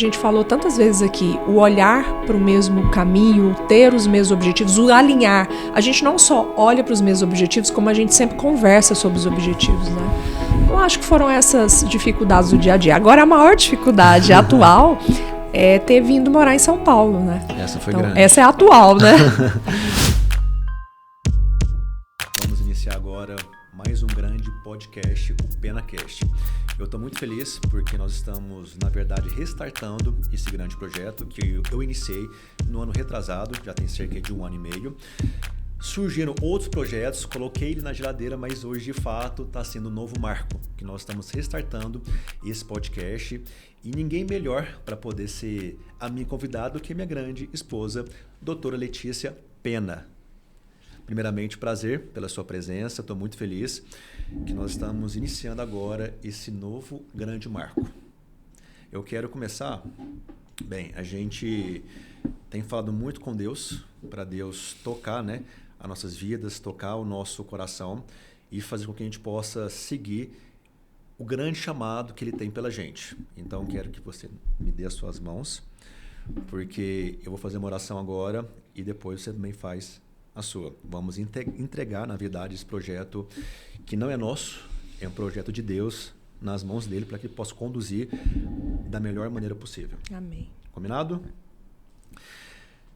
A gente falou tantas vezes aqui, o olhar para o mesmo caminho, ter os mesmos objetivos, o alinhar. A gente não só olha para os mesmos objetivos, como a gente sempre conversa sobre os objetivos, né? Eu acho que foram essas dificuldades do dia a dia. Agora, a maior dificuldade atual é ter vindo morar em São Paulo, né? Essa foi então, grande. Essa é a atual, né? Vamos iniciar agora mais um grande podcast, o PenaCast. Eu estou muito feliz porque nós estamos, na verdade, restartando esse grande projeto que eu iniciei no ano retrasado, já tem cerca de 1 ano e meio. Surgiram outros projetos, coloquei ele na geladeira, mas hoje, de fato, está sendo um novo marco, que nós estamos restartando esse podcast. E ninguém melhor para poder ser a minha convidada do que minha grande esposa, doutora Letícia Pena. Primeiramente, prazer pela sua presença, estou muito feliz que nós estamos iniciando agora esse novo grande marco. Eu quero começar, bem, a gente tem falado muito com Deus, para Deus tocar, né, as nossas vidas, tocar o nosso coração e fazer com que a gente possa seguir o grande chamado que Ele tem pela gente. Então, quero que você me dê as suas mãos, porque eu vou fazer uma oração agora e depois você também faz a sua. Vamos entregar, na verdade, esse projeto que não é nosso, é um projeto de Deus, nas mãos dele, para que ele possa conduzir da melhor maneira possível. Amém. Combinado?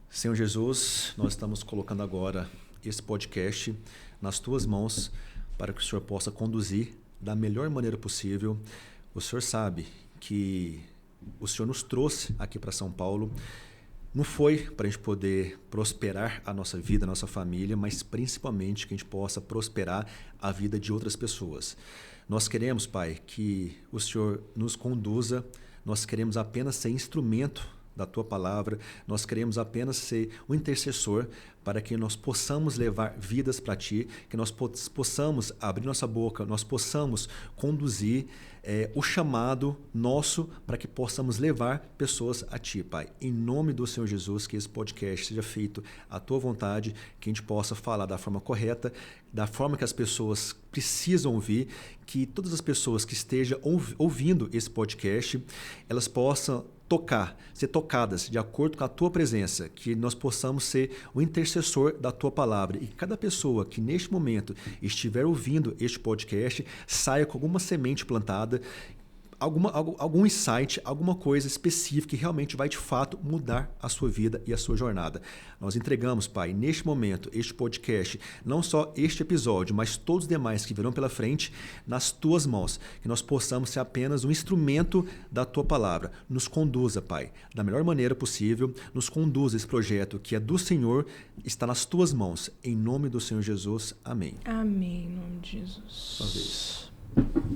Senhor Jesus, nós estamos colocando agora esse podcast nas tuas mãos para que o Senhor possa conduzir da melhor maneira possível. O Senhor sabe que o Senhor nos trouxe aqui para São Paulo. Não foi para a gente poder prosperar a nossa vida, a nossa família, mas principalmente que a gente possa prosperar a vida de outras pessoas. Nós queremos, Pai, que o Senhor nos conduza, nós queremos apenas ser instrumento da Tua Palavra, nós queremos apenas ser um intercessor para que nós possamos levar vidas para Ti, que nós possamos abrir nossa boca, nós possamos conduzir o chamado nosso para que possamos levar pessoas a Ti, Pai. Em nome do Senhor Jesus, que esse podcast seja feito à Tua vontade, que a gente possa falar da forma correta, da forma que as pessoas precisam ouvir, que todas as pessoas que estejam ouvindo esse podcast, elas possam ser tocadas de acordo com a Tua presença, que nós possamos ser o intercessor da Tua Palavra e que cada pessoa que neste momento estiver ouvindo este podcast saia com alguma semente plantada, algum insight, alguma coisa específica que realmente vai de fato mudar a sua vida e a sua jornada. Nós entregamos, Pai, neste momento, este podcast, não só este episódio, mas todos os demais que virão pela frente, nas Tuas mãos, que nós possamos ser apenas um instrumento da Tua Palavra. Nos conduza, Pai, da melhor maneira possível, nos conduza esse projeto que é do Senhor, está nas Tuas mãos. Em nome do Senhor Jesus, amém. Amém, em nome de Jesus. Sua vez.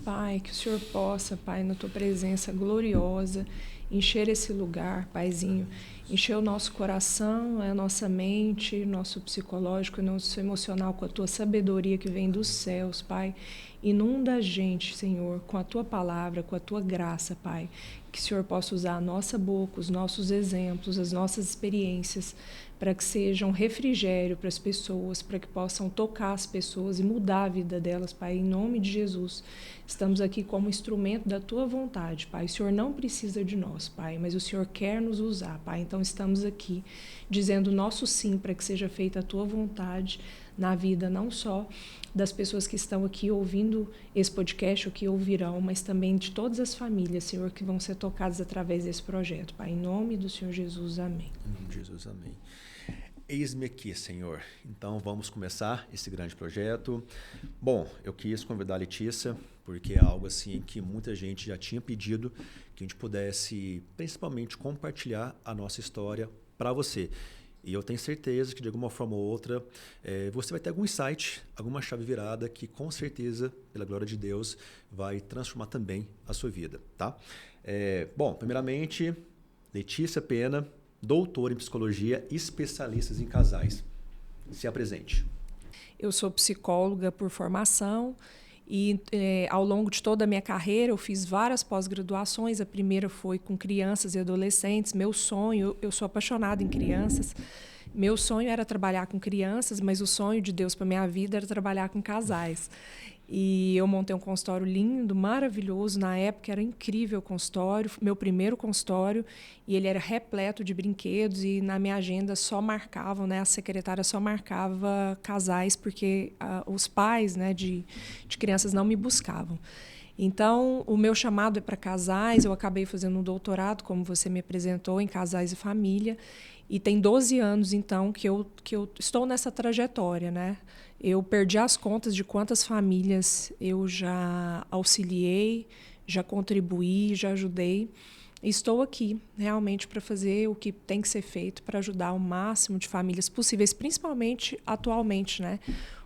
Pai, que o Senhor possa, Pai, na Tua presença gloriosa, encher esse lugar, Paizinho, encher o nosso coração, a nossa mente, nosso psicológico, nosso emocional com a Tua sabedoria que vem dos céus, Pai. Inunda a gente, Senhor, com a Tua palavra, com a Tua graça, Pai. Que o Senhor possa usar a nossa boca, os nossos exemplos, as nossas experiências, para que sejam refrigério para as pessoas, para que possam tocar as pessoas e mudar a vida delas, Pai, em nome de Jesus. Estamos aqui como instrumento da Tua vontade, Pai. O Senhor não precisa de nós, Pai, mas o Senhor quer nos usar, Pai. Então estamos aqui dizendo nosso sim para que seja feita a Tua vontade na vida, não só das pessoas que estão aqui ouvindo esse podcast ou que ouvirão, mas também de todas as famílias, Senhor, que vão ser tocadas através desse projeto, Pai. Em nome do Senhor Jesus, amém. Em nome de Jesus, amém. Eis-me aqui, Senhor. Então, vamos começar esse grande projeto. Bom, eu quis convidar a Letícia, porque é algo assim que muita gente já tinha pedido, que a gente pudesse, principalmente, compartilhar a nossa história para você. E eu tenho certeza que, de alguma forma ou outra, você vai ter algum insight, alguma chave virada que, com certeza, pela glória de Deus, vai transformar também a sua vida, tá? Bom, primeiramente, Letícia Pena, doutora em psicologia, especialista em casais. Se apresente. Eu sou psicóloga por formação e ao longo de toda a minha carreira eu fiz várias pós-graduações. A primeira foi com crianças e adolescentes. Meu sonho, eu sou apaixonada em crianças. Meu sonho era trabalhar com crianças, mas o sonho de Deus para minha vida era trabalhar com casais. E eu montei um consultório lindo, maravilhoso. Na época era incrível o consultório, meu primeiro consultório, e ele era repleto de brinquedos, e na minha agenda só marcavam, né, a secretária só marcava casais, porque os pais, né, de crianças não me buscavam. Então, o meu chamado é para casais. Eu acabei fazendo um doutorado, como você me apresentou, em casais e família. E tem 12 anos, então, que eu estou nessa trajetória, né? Eu perdi as contas de quantas famílias eu já auxiliei, já contribuí, já ajudei. E estou aqui, realmente, para fazer o que tem que ser feito para ajudar o máximo de famílias possíveis, principalmente atualmente, né?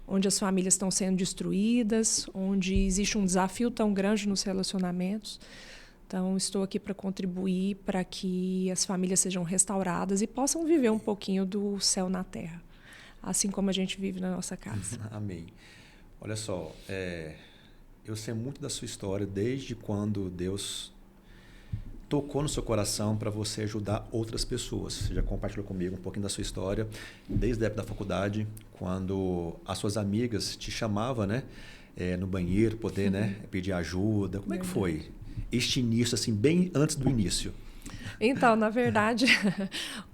Onde as famílias estão sendo destruídas, onde existe um desafio tão grande nos relacionamentos. Então, estou aqui para contribuir para que as famílias sejam restauradas e possam viver um pouquinho do céu na terra, assim como a gente vive na nossa casa. Amém. Olha só, eu sei muito da sua história, desde quando Deus tocou no seu coração para você ajudar outras pessoas. Você já compartilhou comigo um pouquinho da sua história, desde a época da faculdade, quando as suas amigas te chamavam, né, no banheiro, poder, né, pedir ajuda. Como é que foi este início, assim, bem antes do início? Então, na verdade,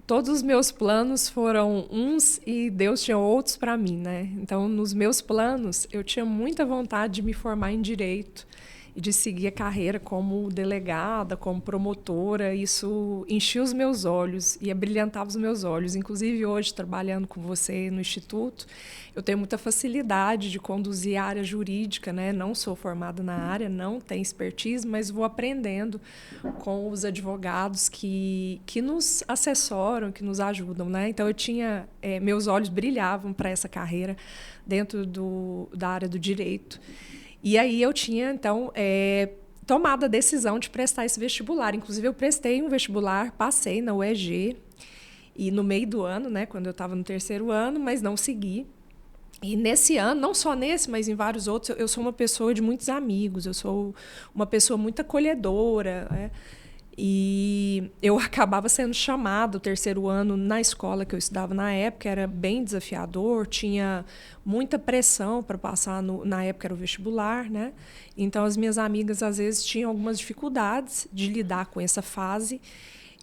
todos os meus planos foram uns e Deus tinha outros para mim, né? Então, nos meus planos, eu tinha muita vontade de me formar em direito e de seguir a carreira como delegada, como promotora. Isso enchia os meus olhos e abrilhantava os meus olhos. Inclusive, hoje, trabalhando com você no Instituto, eu tenho muita facilidade de conduzir a área jurídica, né? Não sou formada na área, não tenho expertise, mas vou aprendendo com os advogados que nos assessoram, que nos ajudam, né? Então, eu tinha... meus olhos brilhavam para essa carreira dentro da área do direito. E aí eu tinha, então, tomado a decisão de prestar esse vestibular. Inclusive, eu prestei um vestibular, passei na UEG, e no meio do ano, né, quando eu estava no 3º ano, mas não segui. E nesse ano, não só nesse, mas em vários outros, eu sou uma pessoa de muitos amigos, eu sou uma pessoa muito acolhedora, né? E eu acabava sendo chamada o 3º ano na escola que eu estudava na época, era bem desafiador, tinha muita pressão para passar, na época era o vestibular, né? Então, as minhas amigas, às vezes, tinham algumas dificuldades de lidar com essa fase.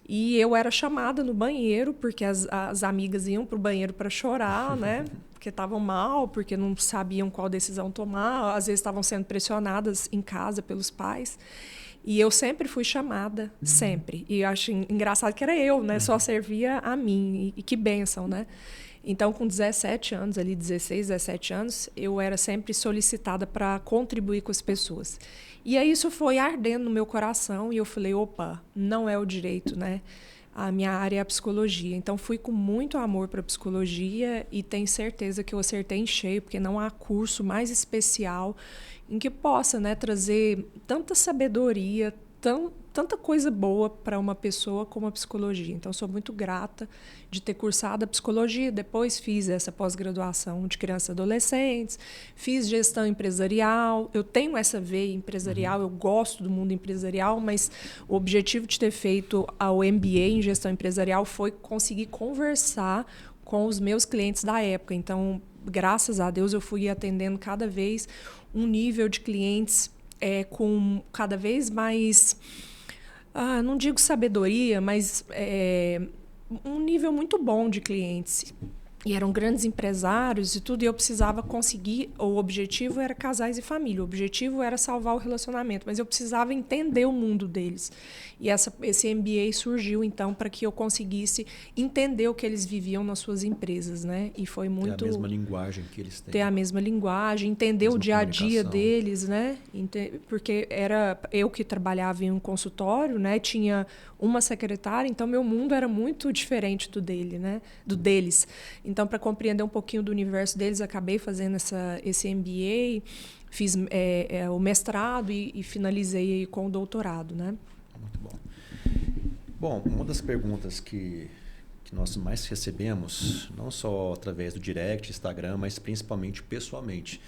E eu era chamada no banheiro, porque as amigas iam para o banheiro para chorar, né? Porque estavam mal, porque não sabiam qual decisão tomar, às vezes estavam sendo pressionadas em casa pelos pais. E eu sempre fui chamada, sempre. E eu acho engraçado que era eu, né? Só servia a mim. E que bênção, né? Então, com 17 anos, ali 16, 17 anos, eu era sempre solicitada para contribuir com as pessoas. E aí isso foi ardendo no meu coração e eu falei, opa, não é o direito, né? A minha área é a psicologia. Então, fui com muito amor para a psicologia e tenho certeza que eu acertei em cheio, porque não há curso mais especial em que possa, né, trazer tanta sabedoria, tanta coisa boa para uma pessoa como a psicologia. Então, sou muito grata de ter cursado a psicologia. Depois fiz essa pós-graduação de crianças e adolescentes, fiz gestão empresarial. Eu tenho essa veia empresarial, eu gosto do mundo empresarial, mas o objetivo de ter feito o MBA em gestão empresarial foi conseguir conversar com os meus clientes da época. Então, graças a Deus, eu fui atendendo cada vez um nível de clientes com cada vez mais, não digo sabedoria, mas um nível muito bom de clientes. E eram grandes empresários e tudo, e eu precisava conseguir... O objetivo era casais e família, o objetivo era salvar o relacionamento, mas eu precisava entender o mundo deles. E esse MBA surgiu, então, para que eu conseguisse entender o que eles viviam nas suas empresas, né? E foi muito... Ter a mesma linguagem que eles têm. Ter a mesma linguagem, entender o dia a dia deles, né? Porque era eu que trabalhava em um consultório, né? Tinha uma secretária, então meu mundo era muito diferente do deles. Então, para compreender um pouquinho do universo deles, acabei fazendo esse MBA, fiz o mestrado e finalizei aí com o doutorado, né? Muito bom. Bom, uma das perguntas que nós mais recebemos, não só através do direct, Instagram, mas principalmente pessoalmente.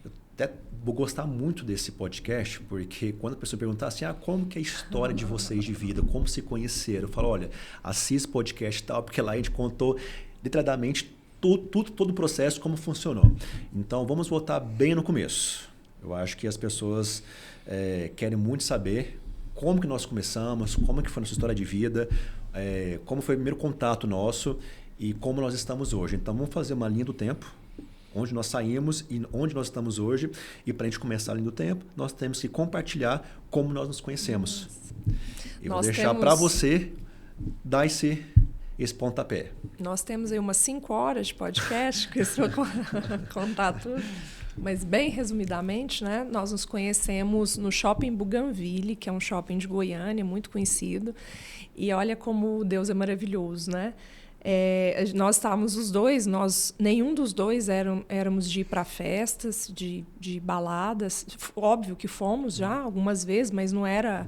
Eu até vou gostar muito desse podcast, porque quando a pessoa perguntar assim, como que é a história de vocês de vida, como se conheceram, eu falo, olha, assista o podcast e tal, porque lá a gente contou detalhadamente todo o processo, como funcionou. Então, vamos voltar bem no começo. Eu acho que as pessoas querem muito saber como que nós começamos, como que foi a nossa história de vida, como foi o primeiro contato nosso e como nós estamos hoje. Então, vamos fazer uma linha do tempo, onde nós saímos e onde nós estamos hoje. E para a gente começar a linha do tempo, nós temos que compartilhar como nós nos conhecemos. E vou deixar para você dar esse pontapé. Nós temos aí umas 5 horas de podcast, que eu vou contar tudo. Mas bem resumidamente, né, nós nos conhecemos no Shopping Bougainville, que é um shopping de Goiânia, muito conhecido. E olha como Deus é maravilhoso, né? Nós estávamos os dois, nenhum dos dois éramos de ir para festas, de baladas. Óbvio que fomos já algumas vezes, mas não era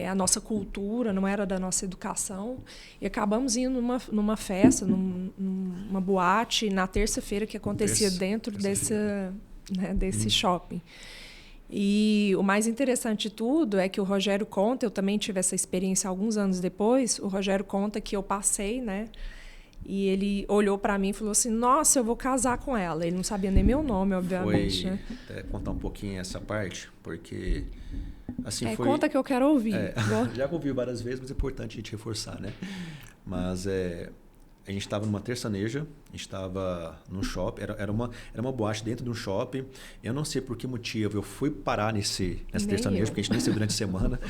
a nossa cultura, não era da nossa educação. E acabamos indo numa festa, numa boate, na terça-feira, que acontecia dentro desse shopping. E o mais interessante de tudo é que o Rogério conta, eu também tive essa experiência alguns anos depois, o Rogério conta que eu passei, né? E ele olhou para mim e falou assim, nossa, eu vou casar com ela. Ele não sabia nem meu nome, obviamente. Foi, até contar um pouquinho essa parte, porque... assim, conta que eu quero ouvir. Já ouvi várias vezes, mas é importante a gente reforçar, né? Mas a gente estava numa terçaneja, a gente estava num shopping, era uma boate dentro de um shopping. Eu não sei por que motivo eu fui parar nessa terçaneja, porque a gente nem saiu durante a semana.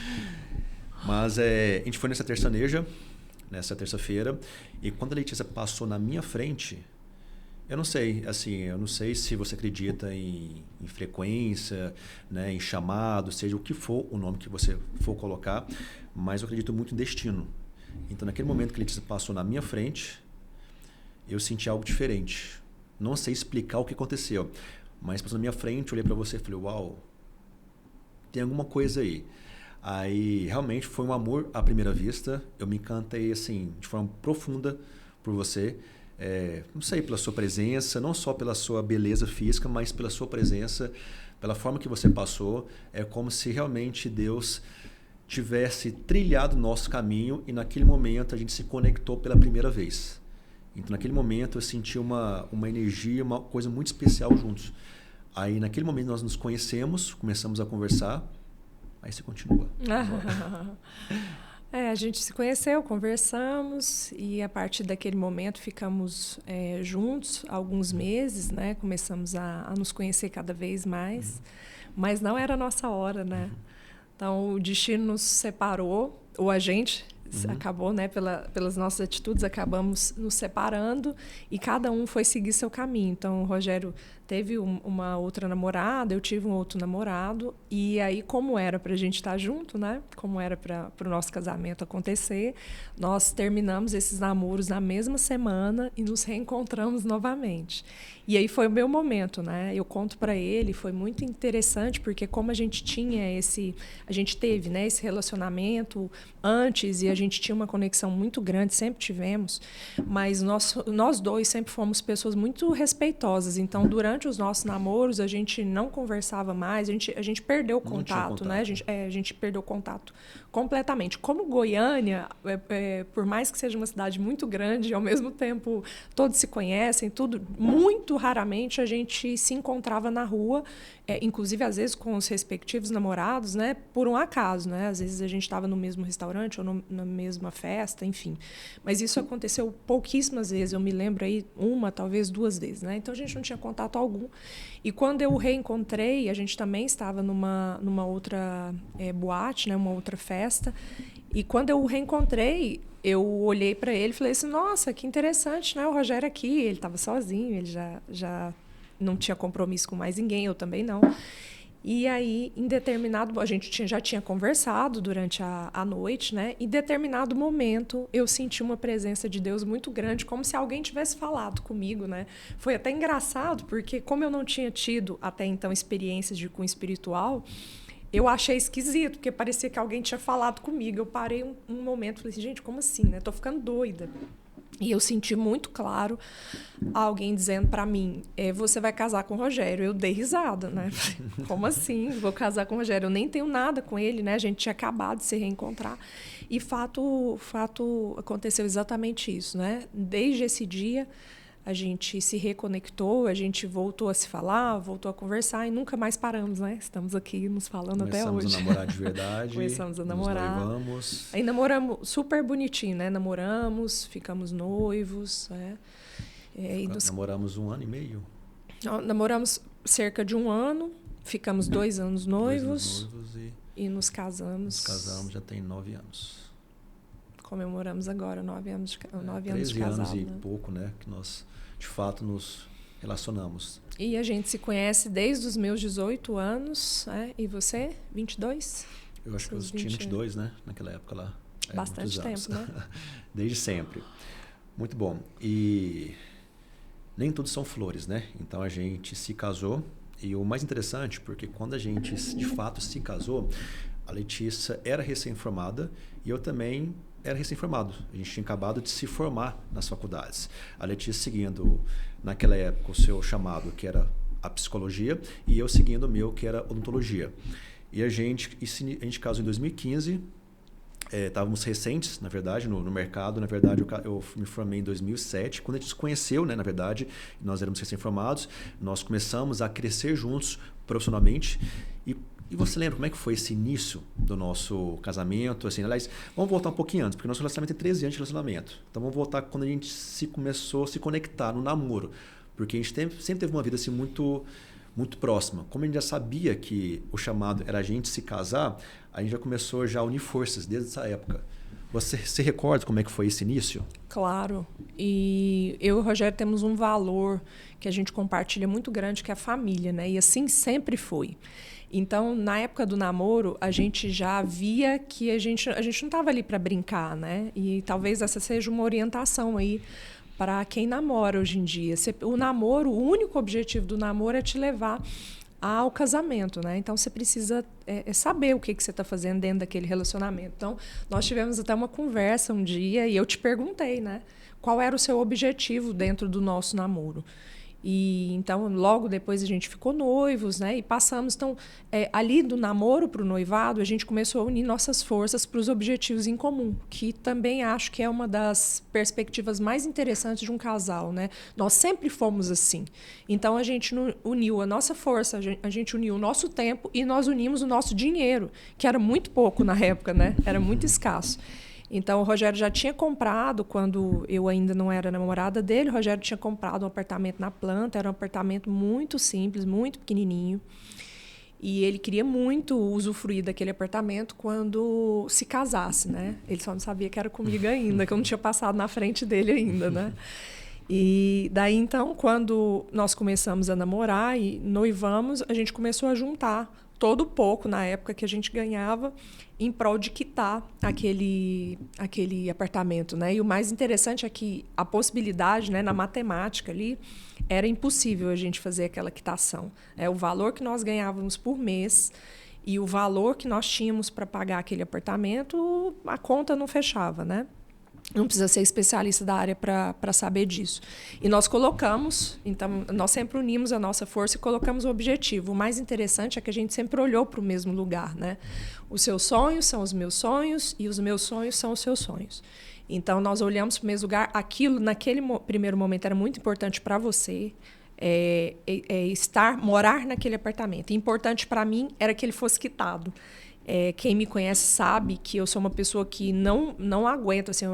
Mas a gente foi nessa terçaneja, nessa terça-feira, e quando a Letícia passou na minha frente, eu não sei se você acredita em frequência, né, em chamado, seja o que for o nome que você for colocar, mas eu acredito muito em destino. Então, naquele momento que a Letícia passou na minha frente, eu senti algo diferente. Não sei explicar o que aconteceu, mas passou na minha frente, eu olhei para você e falei, uau, tem alguma coisa aí. Aí, realmente, foi um amor à primeira vista. Eu me encantei, assim, de forma profunda por você. Não sei, pela sua presença, não só pela sua beleza física, mas pela sua presença, pela forma que você passou. É como se realmente Deus tivesse trilhado o nosso caminho e naquele momento a gente se conectou pela primeira vez. Então, naquele momento, eu senti uma energia, uma coisa muito especial juntos. Aí, naquele momento, nós nos conhecemos, começamos a conversar. Aí você continua. A gente se conheceu, conversamos e a partir daquele momento ficamos juntos alguns meses, né? Começamos a nos conhecer cada vez mais, mas não era a nossa hora, né? Então o destino nos separou, ou a gente acabou, né? Pelas nossas atitudes acabamos nos separando e cada um foi seguir seu caminho. Então o Rogério teve uma outra namorada, eu tive um outro namorado. E aí, como era para a gente estar junto, né? Como era para o nosso casamento acontecer, nós terminamos esses namoros na mesma semana e nos reencontramos novamente. E aí foi o meu momento, né? Eu conto para ele, foi muito interessante, porque como a gente teve, né, esse relacionamento antes e a gente tinha uma conexão muito grande, sempre tivemos, mas nós dois sempre fomos pessoas muito respeitosas. Então, durante os nossos namoros, a gente não conversava mais, a gente perdeu o contato, né? A gente perdeu o contato completamente. Como Goiânia, por mais que seja uma cidade muito grande, ao mesmo tempo todos se conhecem, tudo, muito raramente a gente se encontrava na rua, inclusive às vezes com os respectivos namorados, né? Por um acaso, né? Às vezes a gente estava no mesmo restaurante ou na mesma festa, enfim. Mas isso aconteceu pouquíssimas vezes, eu me lembro aí talvez 2 vezes, né? Então a gente não tinha contato algum. E quando eu o reencontrei, a gente também estava numa outra boate, né? Uma outra festa. E quando eu o reencontrei, eu olhei para ele e falei assim, nossa, que interessante, né? O Rogério aqui, ele estava sozinho, ele já não tinha compromisso com mais ninguém, eu também não. E aí, a gente já tinha conversado durante a noite, né? Em determinado momento, eu senti uma presença de Deus muito grande, como se alguém tivesse falado comigo, né? Foi até engraçado, porque como eu não tinha tido até então experiências de cunho espiritual, eu achei esquisito, porque parecia que alguém tinha falado comigo. Eu parei um momento e falei assim, gente, como assim, né? Tô ficando doida. E eu senti muito claro alguém dizendo para mim, você vai casar com o Rogério. Eu dei risada, né? Como assim? Vou casar com o Rogério? Eu nem tenho nada com ele, né? A gente tinha acabado de se reencontrar. E fato aconteceu exatamente isso, né? Desde esse dia, a gente se reconectou, a gente voltou a se falar, voltou a conversar e nunca mais paramos, né? Estamos aqui nos falando até hoje. Começamos a namorar de verdade. Começamos a namorar. Nos noivamos. Aí namoramos super bonitinho, né? Namoramos, ficamos noivos, né? Namoramos 1 ano e meio. Namoramos cerca de 1 ano, ficamos 2 anos noivos. 2 anos noivos e nos casamos. Nos casamos já tem 9 anos. Comemoramos agora 9 anos de casado. 13 anos e pouco, né? Que nós, de fato, nos relacionamos. E a gente se conhece desde os meus 18 anos, né? E você? 22? Eu acho que eu tinha 22, né? Naquela época lá. Bastante tempo, né? Desde sempre. Muito bom. E nem tudo são flores, né? Então a gente se casou. E o mais interessante, porque quando a gente de fato se casou, a Letícia era recém-formada e eu também era recém-formado. A gente tinha acabado de se formar nas faculdades. A Letícia seguindo, naquela época, o seu chamado, que era a psicologia, e eu seguindo o meu, que era odontologia. E a gente casou em 2015. Estávamos recentes, na verdade, no mercado. Na verdade, eu me formei em 2007. Quando a gente se conheceu, né, na verdade, nós éramos recém-formados, nós começamos a crescer juntos profissionalmente. E você lembra como é que foi esse início do nosso casamento? Assim, aliás, vamos voltar um pouquinho antes, porque nosso relacionamento tem 13 anos de relacionamento. Então vamos voltar quando a gente começou a se conectar no namoro. Porque a gente sempre teve uma vida assim, muito próxima. Como a gente já sabia que o chamado era a gente se casar, a gente já começou a unir forças desde essa época. Você se recorda como é que foi esse início? Claro. E eu e o Rogério temos um valor que a gente compartilha muito grande, que é a família, né? E assim sempre foi. Então, na época do namoro, a gente já via que a gente não estava ali para brincar, né? E talvez essa seja uma orientação aí para quem namora hoje em dia. O namoro, o único objetivo do namoro é te levar ao casamento, né? Então você precisa saber o que você está fazendo dentro daquele relacionamento. Então nós tivemos até uma conversa um dia e eu te perguntei, né? Qual era o seu objetivo dentro do nosso namoro? E então logo depois a gente ficou noivos, né? E passamos ali do namoro para o noivado, a gente começou a unir nossas forças para os objetivos em comum, que também acho que é uma das perspectivas mais interessantes de um casal, né? Nós sempre fomos assim. Então a gente uniu a nossa força, a gente uniu o nosso tempo e nós unimos o nosso dinheiro, que era muito pouco na época, né? Era muito escasso. Então, o Rogério já tinha comprado, quando eu ainda não era namorada dele, o Rogério tinha comprado um apartamento na planta, era um apartamento muito simples, muito pequenininho. E ele queria muito usufruir daquele apartamento quando se casasse, né? Ele só não sabia que era comigo ainda, que eu não tinha passado na frente dele ainda, né? E daí, então, quando nós começamos a namorar e noivamos, a gente começou a juntar todo pouco na época que a gente ganhava em prol de quitar aquele apartamento, né? E o mais interessante é que a possibilidade, né, na matemática ali, era impossível a gente fazer aquela quitação. O valor que nós ganhávamos por mês e o valor que nós tínhamos para pagar aquele apartamento, a conta não fechava, né? Não precisa ser especialista da área para saber disso. E nós colocamos, então, nós sempre unimos a nossa força e colocamos o objetivo. O mais interessante é que a gente sempre olhou para o mesmo lugar, né? Os seus sonhos são os meus sonhos e os meus sonhos são os seus sonhos. Então, nós olhamos para o mesmo lugar. Aquilo, naquele primeiro momento, era muito importante para você. Morar naquele apartamento. E importante para mim era que ele fosse quitado. Quem me conhece sabe que eu sou uma pessoa que não aguento, assim,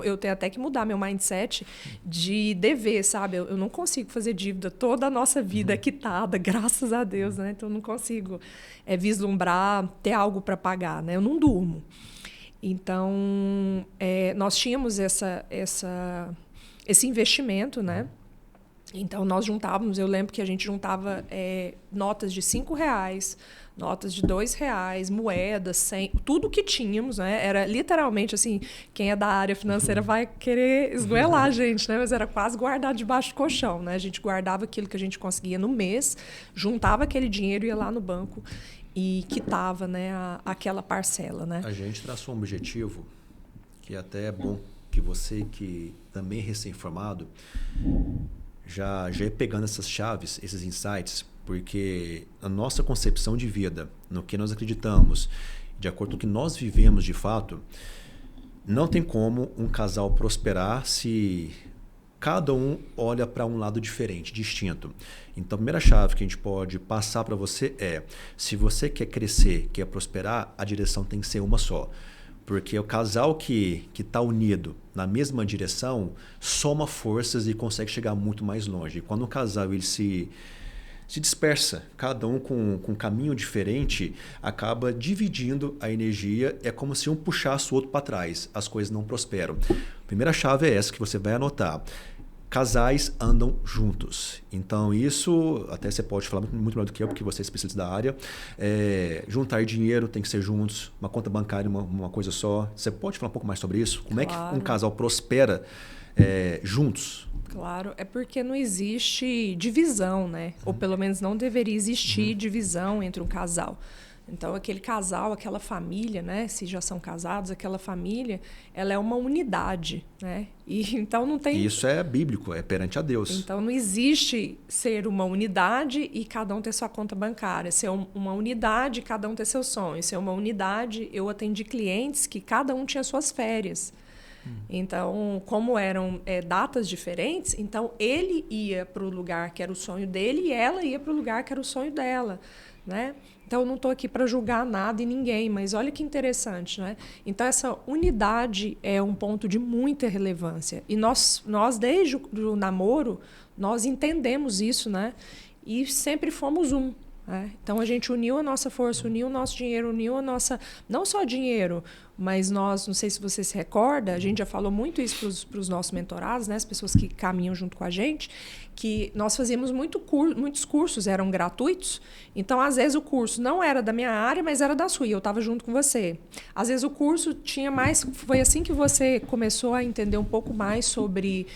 eu tenho até que mudar meu mindset de dever, sabe? Eu não consigo fazer dívida, toda a nossa vida é quitada, graças a Deus, né? Então eu não consigo vislumbrar, ter algo para pagar, né? Eu não durmo. Então, nós tínhamos esse investimento, né? Então, nós juntávamos, eu lembro que a gente juntava notas de R$5, notas de R$2, moedas, 100, tudo que tínhamos, né? Era literalmente assim, quem é da área financeira vai querer esgoelar a gente, né? Mas era quase guardado debaixo do colchão, né? A gente guardava aquilo que a gente conseguia no mês, juntava aquele dinheiro, ia lá no banco e quitava, né, aquela parcela, né? A gente traçou um objetivo que até é bom que você que também é recém-formado já ir pegando essas chaves, esses insights, porque a nossa concepção de vida, no que nós acreditamos, de acordo com o que nós vivemos de fato, não tem como um casal prosperar se cada um olha para um lado diferente, distinto. Então, a primeira chave que a gente pode passar para você é, se você quer crescer, quer prosperar, a direção tem que ser uma só. Porque o casal que está unido na mesma direção soma forças e consegue chegar muito mais longe. Quando o casal ele se dispersa, cada um com um caminho diferente, acaba dividindo a energia, é como se um puxasse o outro para trás, as coisas não prosperam. A primeira chave é essa que você vai anotar. Casais andam juntos. Então, isso, até você pode falar muito melhor do que eu, porque você é especialista da área. Juntar dinheiro tem que ser juntos, uma conta bancária, uma coisa só. Você pode falar um pouco mais sobre isso? Como é que um casal prospera juntos? Claro, é porque não existe divisão, né? Ou pelo menos não deveria existir divisão entre um casal. Então, aquele casal, aquela família, né? Se já são casados, aquela família, ela é uma unidade, né? E então não tem... Isso é bíblico, é perante a Deus. Então, não existe ser uma unidade e cada um ter sua conta bancária. Ser uma unidade, cada um ter seu sonho. Ser uma unidade, eu atendi clientes que cada um tinha suas férias. Então, como eram datas diferentes, então ele ia para o lugar que era o sonho dele e ela ia para o lugar que era o sonho dela, né? Então, eu não estou aqui para julgar nada e ninguém, mas olha que interessante, né? Então, essa unidade é um ponto de muita relevância. E nós desde o namoro, nós entendemos isso, né? E sempre fomos um. Então, a gente uniu a nossa força, uniu o nosso dinheiro, uniu a nossa... Não só dinheiro, mas nós, não sei se você se recorda, a gente já falou muito isso para os nossos mentorados, né? As pessoas que caminham junto com a gente, que nós fazíamos muitos cursos, eram gratuitos. Então, às vezes, o curso não era da minha área, mas era da sua, e eu estava junto com você. Às vezes, o curso tinha mais... Foi assim que você começou a entender um pouco mais sobre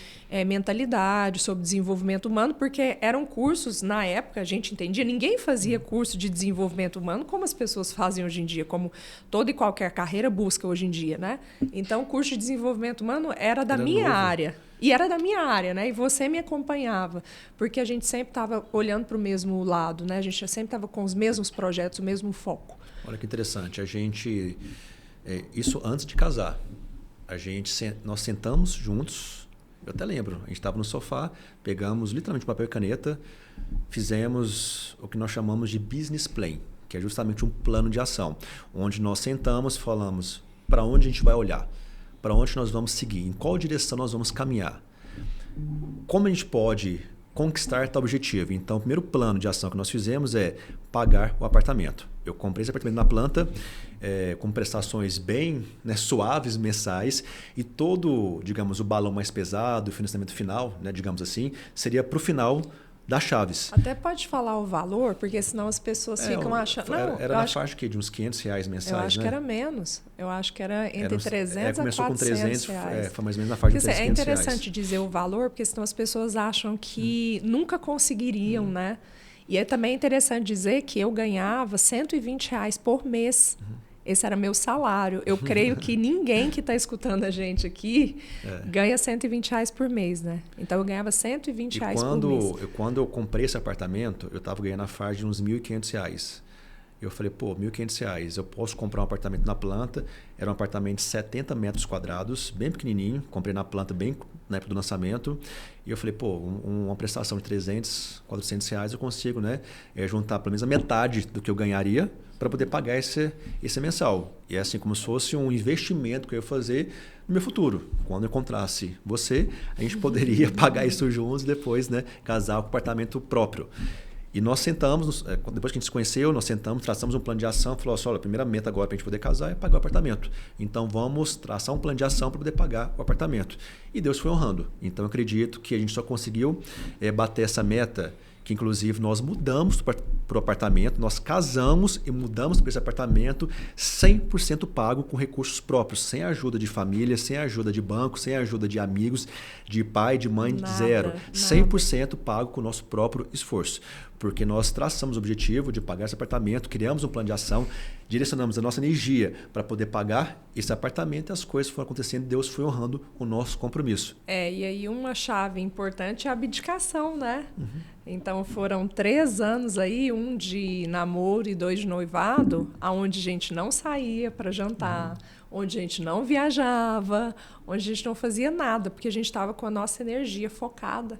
mentalidade, sobre desenvolvimento humano, porque eram cursos, na época, a gente entendia, ninguém fazia curso de desenvolvimento humano como as pessoas fazem hoje em dia, como toda e qualquer carreira busca hoje em dia, né? Então, o curso de desenvolvimento humano era da minha área. E era da minha área, né? E você me acompanhava, porque a gente sempre estava olhando para o mesmo lado, né? A gente sempre estava com os mesmos projetos, o mesmo foco. Olha que interessante. A gente... isso antes de casar. Nós sentamos juntos. Eu até lembro. A gente estava no sofá, pegamos literalmente papel e caneta, fizemos o que nós chamamos de business plan, que é justamente um plano de ação, onde nós sentamos e falamos para onde a gente vai olhar, para onde nós vamos seguir, em qual direção nós vamos caminhar, como a gente pode conquistar tal objetivo. Então, o primeiro plano de ação que nós fizemos é pagar o apartamento. Eu comprei esse apartamento na planta, com prestações bem suaves, mensais, e todo, digamos, o balão mais pesado, o financiamento final, né, digamos assim, seria para o final das chaves. Até pode falar o valor, porque senão as pessoas ficam achando... Era na faixa de uns R$500 mensais, eu acho que era menos. Eu acho que era entre 300 a 400 começou com 300, reais. Foi mais ou menos na faixa de 300 É interessante dizer o valor, porque senão as pessoas acham que nunca conseguiriam, né? E é também interessante dizer que eu ganhava R$120 por mês. Esse era meu salário. Eu creio que ninguém que está escutando a gente aqui ganha R$120 por mês, né? Então, eu ganhava R$120 por mês. Quando eu comprei esse apartamento, eu estava ganhando a faixa de uns R$1.500. Eu falei, pô, R$1.500, eu posso comprar um apartamento na planta. Era um apartamento de 70 metros quadrados, bem pequenininho. Comprei na planta bem na época do lançamento. E eu falei, pô, uma prestação de R$300, R$400 eu consigo, né? Juntar pelo menos a metade do que eu ganharia para poder pagar esse mensal. E é assim como se fosse um investimento que eu ia fazer no meu futuro. Quando eu encontrasse você, a gente poderia pagar isso juntos e depois, né, casar com o apartamento próprio. E nós sentamos, depois que a gente se conheceu, nós sentamos, traçamos um plano de ação, falou assim, olha, a primeira meta agora para a gente poder casar é pagar o apartamento. Então, vamos traçar um plano de ação para poder pagar o apartamento. E Deus foi honrando. Então, eu acredito que a gente só conseguiu bater essa meta, que inclusive nós mudamos para o apartamento, nós casamos e mudamos para esse apartamento 100% pago com recursos próprios, sem ajuda de família, sem ajuda de banco, sem ajuda de amigos, de pai, de mãe, zero. 100% pago com o nosso próprio esforço. Porque nós traçamos o objetivo de pagar esse apartamento, criamos um plano de ação, direcionamos a nossa energia para poder pagar esse apartamento e as coisas foram acontecendo e Deus foi honrando o nosso compromisso. E aí uma chave importante é a abdicação, né? Então foram 3 anos aí, 1 de namoro e 2 de noivado, onde a gente não saía para jantar, onde a gente não viajava, onde a gente não fazia nada, porque a gente estava com a nossa energia focada.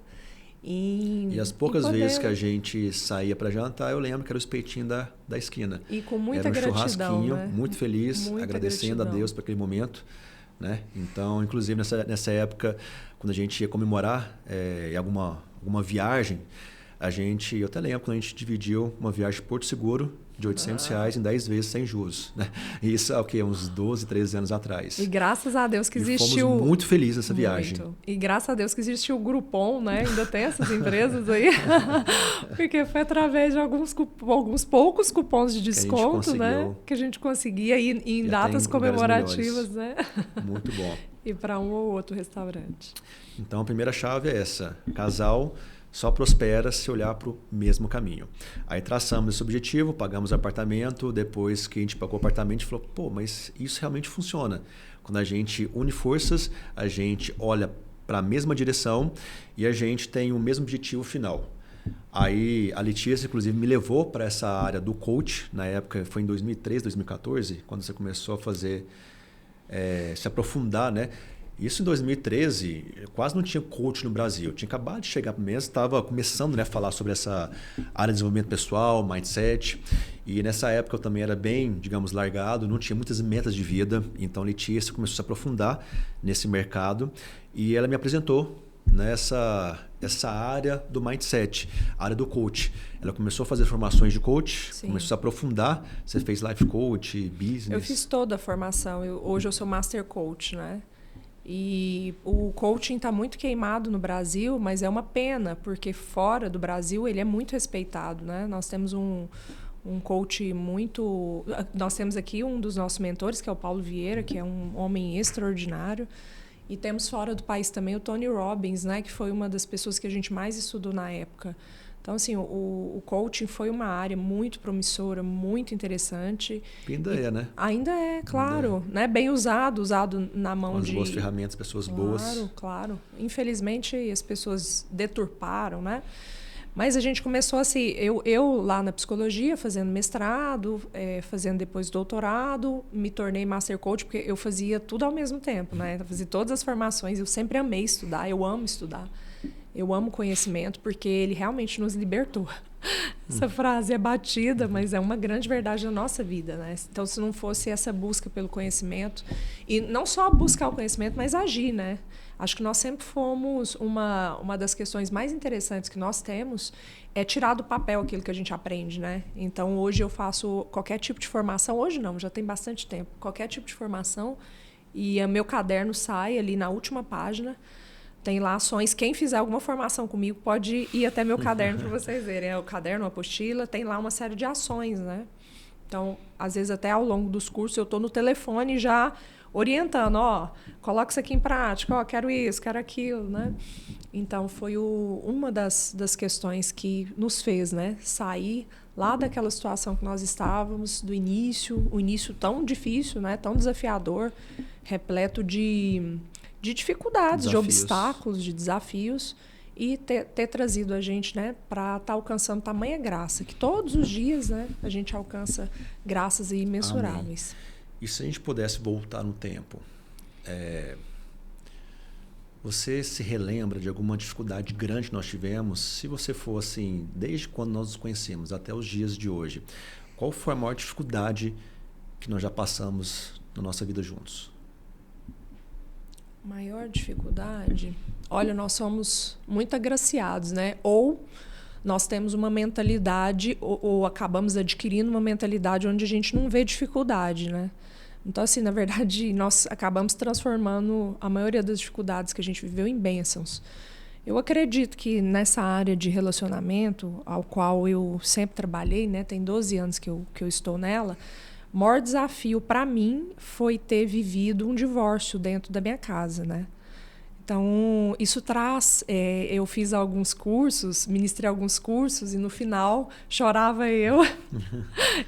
E as poucas vezes que a gente saía para jantar, eu lembro que era o espetinho da esquina. E com muita era um gratidão, churrasquinho, né? muito feliz, muita agradecendo gratidão a Deus por aquele momento. Né? Então, inclusive, nessa época, quando a gente ia comemorar em alguma viagem, eu até lembro quando a gente dividiu uma viagem de Porto Seguro de R$800 em 10 vezes sem juros. Né? Isso há uns 12, 13 anos atrás. E graças a Deus que existiu... Fomos muito felizes nessa viagem. E graças a Deus que existiu o Groupon, né? Ainda tem essas empresas aí. Porque foi através de alguns poucos cupons de desconto, né? Que a gente conseguia ir em datas comemorativas, né? Muito bom. E para um ou outro restaurante. Então, a primeira chave é essa. Casal só prospera se olhar para o mesmo caminho. Aí traçamos esse objetivo, pagamos o apartamento, depois que a gente pagou o apartamento, a gente falou, pô, mas isso realmente funciona. Quando a gente une forças, a gente olha para a mesma direção e a gente tem o mesmo objetivo final. Aí a Letícia, inclusive, me levou para essa área do coach, na época foi em 2013, 2014, quando você começou a fazer, se aprofundar, né? Isso em 2013, quase não tinha coach no Brasil. Eu tinha acabado de chegar mesmo, estava começando, né, a falar sobre essa área de desenvolvimento pessoal, mindset. E nessa época eu também era bem, digamos, largado, não tinha muitas metas de vida. Então a Letícia começou a se aprofundar nesse mercado e ela me apresentou nessa área do mindset, a área do coach. Ela começou a fazer formações de coach, Sim. Começou a se aprofundar. Você fez life coach, business? Eu fiz toda a formação. Hoje eu sou master coach, né? E o coaching está muito queimado no Brasil, mas é uma pena, porque fora do Brasil ele é muito respeitado, né? Nós temos um coach muito... Nós temos aqui um dos nossos mentores, que é o Paulo Vieira, que é um homem extraordinário. E temos fora do país também o Tony Robbins, né? Que foi uma das pessoas que a gente mais estudou na época. Então, assim, o coaching foi uma área muito promissora, muito interessante. Ainda é, né? Ainda é, claro. Né? Bem usado na mão de... boas ferramentas, pessoas boas. Claro. Infelizmente, as pessoas deturparam, né? Mas a gente começou assim, eu lá na psicologia, fazendo mestrado, fazendo depois doutorado, me tornei master coach, porque eu fazia tudo ao mesmo tempo, né? Eu fazia todas as formações, eu sempre amei estudar, eu amo estudar. Eu amo conhecimento porque ele realmente nos libertou. Essa frase é batida, mas é uma grande verdade na nossa vida, né? Então, se não fosse essa busca pelo conhecimento, e não só buscar o conhecimento, mas agir, né? Acho que nós sempre fomos uma das questões mais interessantes que nós temos é tirar do papel aquilo que a gente aprende, né? Então, hoje eu faço qualquer tipo de formação, hoje não, já tem bastante tempo, qualquer tipo de formação, e o meu caderno sai ali na última página. Tem lá ações. Quem fizer alguma formação comigo pode ir até meu caderno para vocês verem. É o caderno, a apostila, tem lá uma série de ações, né? Então, às vezes, até ao longo dos cursos, eu estou no telefone já orientando, coloca isso aqui em prática, quero isso, quero aquilo, né? Então, foi uma das questões que nos fez, né, sair lá daquela situação que nós estávamos, do início, o início tão difícil, né, tão desafiador, repleto de dificuldades, de obstáculos, de desafios, e ter trazido a gente, né, para estar alcançando tamanha graça, que todos os dias, né, a gente alcança graças imensuráveis. Amém. E se a gente pudesse voltar no tempo, você se relembra de alguma dificuldade grande que nós tivemos? Se você for assim, desde quando nós nos conhecemos até os dias de hoje, qual foi a maior dificuldade que nós já passamos na nossa vida juntos? Maior dificuldade? Olha, nós somos muito agraciados, né? Ou nós temos uma mentalidade, ou acabamos adquirindo uma mentalidade onde a gente não vê dificuldade, né? Então, assim, na verdade, nós acabamos transformando a maioria das dificuldades que a gente viveu em bênçãos. Eu acredito que nessa área de relacionamento, ao qual eu sempre trabalhei, né? Tem 12 anos que eu estou nela. O maior desafio para mim foi ter vivido um divórcio dentro da minha casa, né? Então, isso traz... eu fiz alguns cursos, ministrei alguns cursos, e no final chorava eu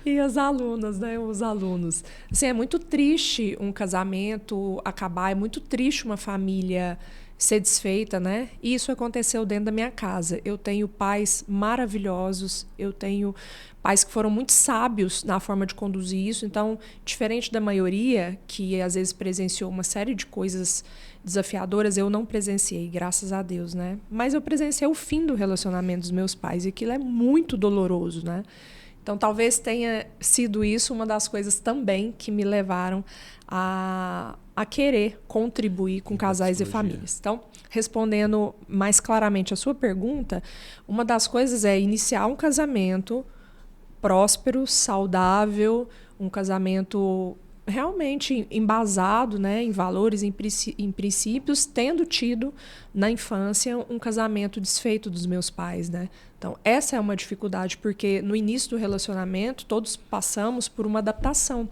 e as alunas, né? Os alunos. Assim, é muito triste um casamento acabar, é muito triste uma família ser desfeita, né? E isso aconteceu dentro da minha casa. Eu tenho pais maravilhosos, eu tenho pais que foram muito sábios na forma de conduzir isso. Então, diferente da maioria, que às vezes presenciou uma série de coisas desafiadoras, eu não presenciei, graças a Deus, né? Mas eu presenciei o fim do relacionamento dos meus pais, e aquilo é muito doloroso, né? Então, talvez tenha sido isso uma das coisas também que me levaram a querer contribuir com casais e famílias. Então, respondendo mais claramente a sua pergunta, uma das coisas é iniciar um casamento próspero, saudável, um casamento realmente embasado, né, em valores, em princípios, tendo tido na infância um casamento desfeito dos meus pais, né? Então, essa é uma dificuldade, porque no início do relacionamento todos passamos por uma adaptação.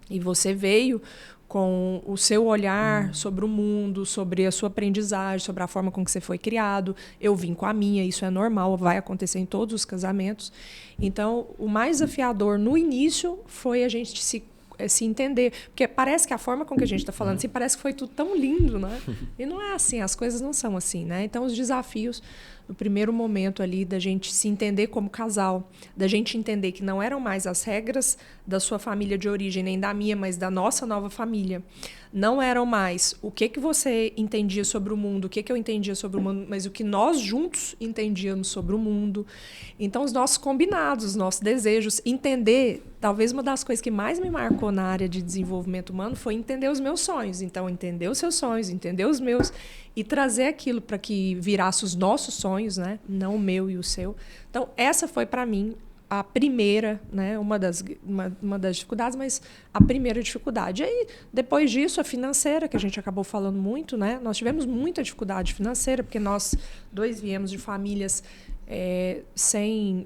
E você veio com o seu olhar sobre o mundo, sobre a sua aprendizagem, sobre a forma com que você foi criado. Eu vim com a minha, isso é normal, vai acontecer em todos os casamentos. Então, o mais desafiador no início foi a gente se entender. Porque parece que a forma com que a gente está falando assim, parece que foi tudo tão lindo, né? E não é assim, as coisas não são assim, né? Então, os desafios no primeiro momento ali da gente se entender como casal, da gente entender que não eram mais as regras da sua família de origem, nem da minha, mas da nossa nova família. Não eram mais o que você entendia sobre o mundo, o que eu entendia sobre o mundo, mas o que nós juntos entendíamos sobre o mundo. Então, os nossos combinados, os nossos desejos, entender, talvez uma das coisas que mais me marcou na área de desenvolvimento humano foi entender os meus sonhos. Então, entender os seus sonhos, entender os meus, e trazer aquilo para que virasse os nossos sonhos, né? Não o meu e o seu. Então, essa foi para mim a primeira, né? Uma das dificuldades, mas a primeira dificuldade. E aí, depois disso, a financeira, que a gente acabou falando muito, né? Nós tivemos muita dificuldade financeira, porque nós dois viemos de famílias sem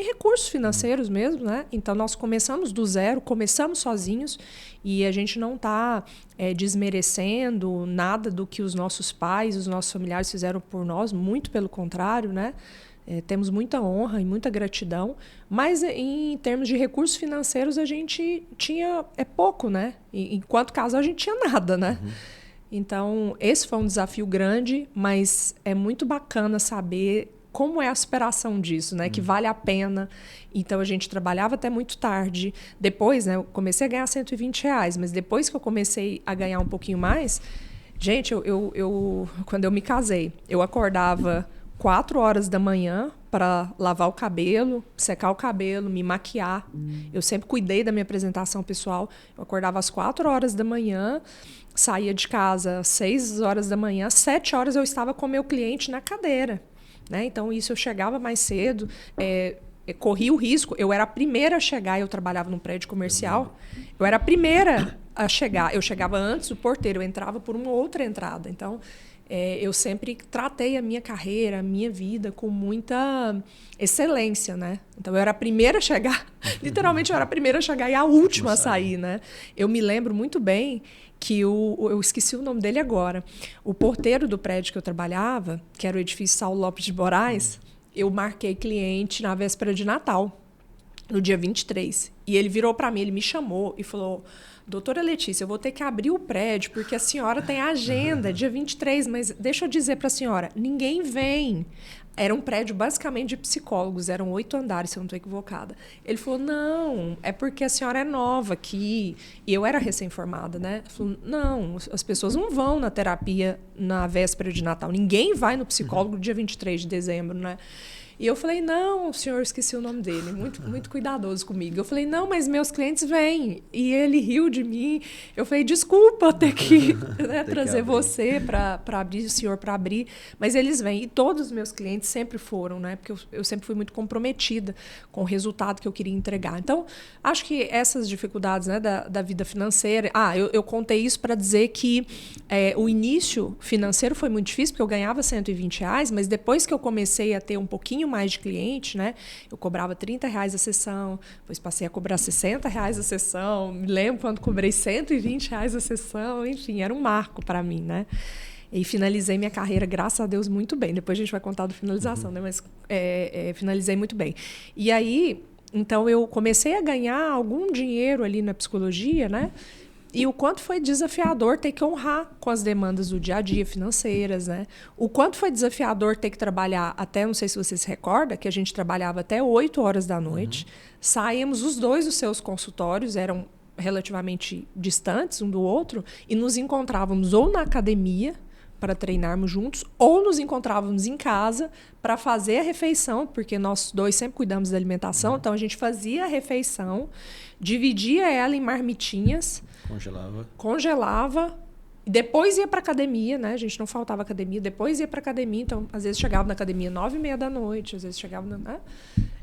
recursos financeiros mesmo, né? Então, nós começamos do zero, começamos sozinhos, e a gente não está desmerecendo nada do que os nossos pais, os nossos familiares fizeram por nós, muito pelo contrário, né? Temos muita honra e muita gratidão, mas em termos de recursos financeiros a gente tinha pouco, né? Enquanto casal a gente tinha nada, né? Uhum. Então, esse foi um desafio grande, mas é muito bacana saber como é a superação disso, né? Que vale a pena. Então, a gente trabalhava até muito tarde. Depois, né, eu comecei a ganhar R$120, mas depois que eu comecei a ganhar um pouquinho mais, gente, quando eu me casei, eu acordava 4 horas da manhã para lavar o cabelo, secar o cabelo, me maquiar. Eu sempre cuidei da minha apresentação pessoal. Eu acordava às 4 horas da manhã, saía de casa às 6 horas da manhã, às 7 horas eu estava com o meu cliente na cadeira. Né? Então, isso eu chegava mais cedo, corria o risco. Eu era a primeira a chegar, eu trabalhava num prédio comercial, eu era a primeira a chegar. Eu chegava antes do porteiro, eu entrava por uma outra entrada. Então, eu sempre tratei a minha carreira, a minha vida com muita excelência, né? Então, eu era a primeira a chegar, literalmente eu era a primeira a chegar e a última a sair, né? Eu me lembro muito bem que eu esqueci o nome dele agora. O porteiro do prédio que eu trabalhava, que era o edifício Saulo Lopes de Moraes, eu marquei cliente na véspera de Natal, no dia 23. E ele virou para mim, ele me chamou e falou: doutora Letícia, eu vou ter que abrir o prédio porque a senhora tem agenda dia 23, mas deixa eu dizer para a senhora, ninguém vem. Era um prédio basicamente de psicólogos, eram 8 andares, se eu não estou equivocada. Ele falou: não, é porque a senhora é nova aqui. E eu era recém-formada, né? Ele falou: não, as pessoas não vão na terapia na véspera de Natal. Ninguém vai no psicólogo dia 23 de dezembro, né? E eu falei: não, senhor, esqueci o nome dele, muito, muito cuidadoso comigo. Eu falei: não, mas meus clientes vêm. E ele riu de mim. Eu falei: desculpa ter que trazer você para abrir, o senhor para abrir. Mas eles vêm. E todos os meus clientes sempre foram, né? Porque eu sempre fui muito comprometida com o resultado que eu queria entregar. Então, acho que essas dificuldades, né, da vida financeira... eu contei isso para dizer que o início financeiro foi muito difícil, porque eu ganhava R$120, mas depois que eu comecei a ter um pouquinho mais de cliente, né? Eu cobrava R$30 a sessão, depois passei a cobrar R$60 a sessão, me lembro quando cobrei R$120 a sessão, enfim, era um marco para mim, né? E finalizei minha carreira, graças a Deus, muito bem. Depois a gente vai contar da finalização, né? Mas finalizei muito bem. E aí, então, eu comecei a ganhar algum dinheiro ali na psicologia, né? E o quanto foi desafiador ter que honrar com as demandas do dia a dia financeiras, né? O quanto foi desafiador ter que trabalhar até, não sei se você se recorda, que a gente trabalhava até 8 horas da noite. Saíamos os dois dos seus consultórios, eram relativamente distantes um do outro, e nos encontrávamos ou na academia, para treinarmos juntos, ou nos encontrávamos em casa para fazer a refeição, porque nós dois sempre cuidamos da alimentação, então a gente fazia a refeição, dividia ela em marmitinhas, congelava, e depois ia para academia, né? A gente não faltava academia, depois ia para academia, então às vezes chegava na academia 9h30 da noite, às vezes chegava né?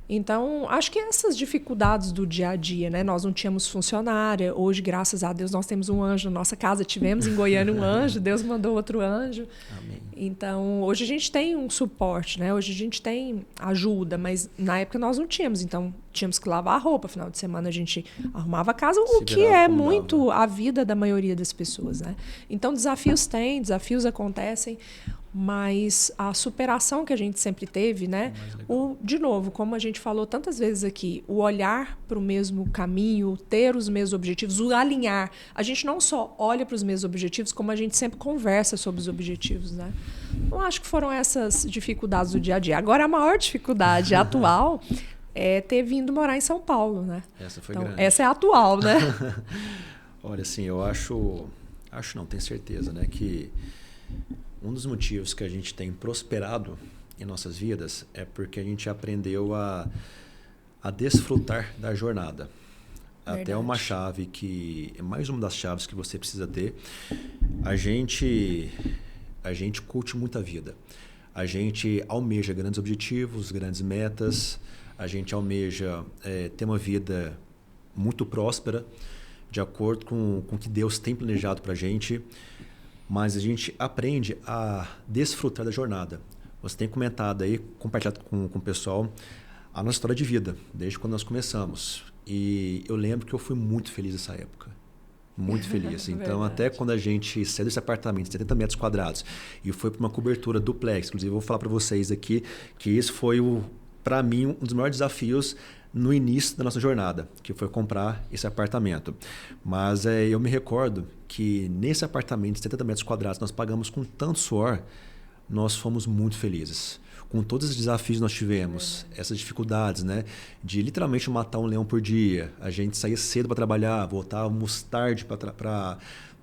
Então, acho que essas dificuldades do dia a dia, né? Nós não tínhamos funcionária. Hoje, graças a Deus, nós temos um anjo na nossa casa. Tivemos em Goiânia um anjo, Deus mandou outro anjo. Amém. Então, hoje a gente tem um suporte, né? Hoje a gente tem ajuda, mas na época nós não tínhamos. Então, tínhamos que lavar a roupa. Final de semana a gente arrumava a casa, o que é muito a vida da maioria das pessoas, né? Então, desafios acontecem. Mas a superação que a gente sempre teve, né? De novo, como a gente falou tantas vezes aqui, o olhar para o mesmo caminho, ter os mesmos objetivos, o alinhar. A gente não só olha para os mesmos objetivos, como a gente sempre conversa sobre os objetivos, né? Não acho que foram essas dificuldades do dia a dia. Agora, a maior dificuldade atual é ter vindo morar em São Paulo, né? Essa foi então, grande. Essa é a atual, né? Olha, assim, eu acho não, tenho certeza, né, que um dos motivos que a gente tem prosperado em nossas vidas é porque a gente aprendeu a desfrutar da jornada. Verdade. Até uma chave que é mais uma das chaves que você precisa ter. A gente curte muita vida. A gente almeja grandes objetivos, grandes metas. A gente almeja ter uma vida muito próspera, de acordo com o que Deus tem planejado para a gente. Mas a gente aprende a desfrutar da jornada. Você tem comentado aí, compartilhado com o pessoal, a nossa história de vida, desde quando nós começamos. E eu lembro que eu fui muito feliz nessa época. Muito feliz. Então, até quando a gente saiu desse apartamento de 70 metros quadrados e foi para uma cobertura duplex, inclusive eu vou falar para vocês aqui que isso foi, para mim, um dos maiores desafios no início da nossa jornada, que foi comprar esse apartamento. Mas eu me recordo que nesse apartamento de 70 metros quadrados nós pagamos com tanto suor, nós fomos muito felizes. Com todos os desafios que nós tivemos, essas dificuldades, né? De literalmente matar um leão por dia, a gente saía cedo para trabalhar, voltávamos tarde para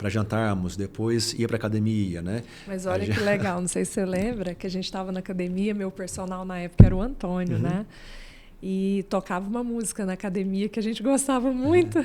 jantarmos, depois ia para academia, né? Mas olha que legal, não sei se você lembra que a gente estava na academia, meu personal na época era o Antônio, né? E tocava uma música na academia que a gente gostava muito.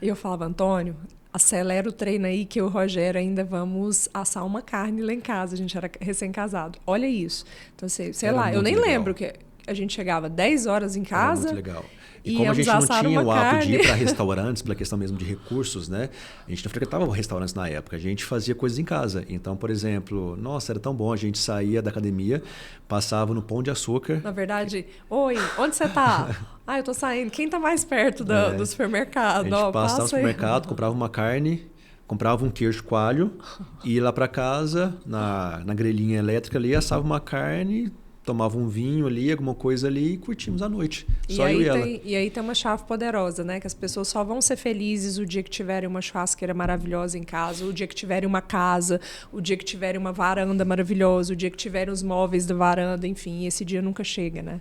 E eu falava, Antônio, acelera o treino aí que eu e o Rogério ainda vamos assar uma carne lá em casa. A gente era recém-casado. Olha isso. Então, sei lá, eu nem lembro que a gente chegava 10 horas em casa. Era muito legal. E como a gente não tinha o hábito de ir para restaurantes, pela questão mesmo de recursos, né? A gente não frequentava restaurantes na época, a gente fazia coisas em casa. Então, por exemplo, nossa, era tão bom, a gente saía da academia, passava no Pão de Açúcar. Na verdade, oi, onde você tá? Eu tô saindo. Quem tá mais perto do supermercado? A gente passava no supermercado, comprava uma carne, comprava um queijo coalho, ia lá para casa, na grelhinha elétrica ali, assava uma carne, tomava um vinho ali, alguma coisa ali e curtimos a noite. Só eu e ela. E aí tem uma chave poderosa, né? Que as pessoas só vão ser felizes o dia que tiverem uma churrasqueira maravilhosa em casa, o dia que tiverem uma casa, o dia que tiverem uma varanda maravilhosa, o dia que tiverem os móveis da varanda, enfim, esse dia nunca chega, né?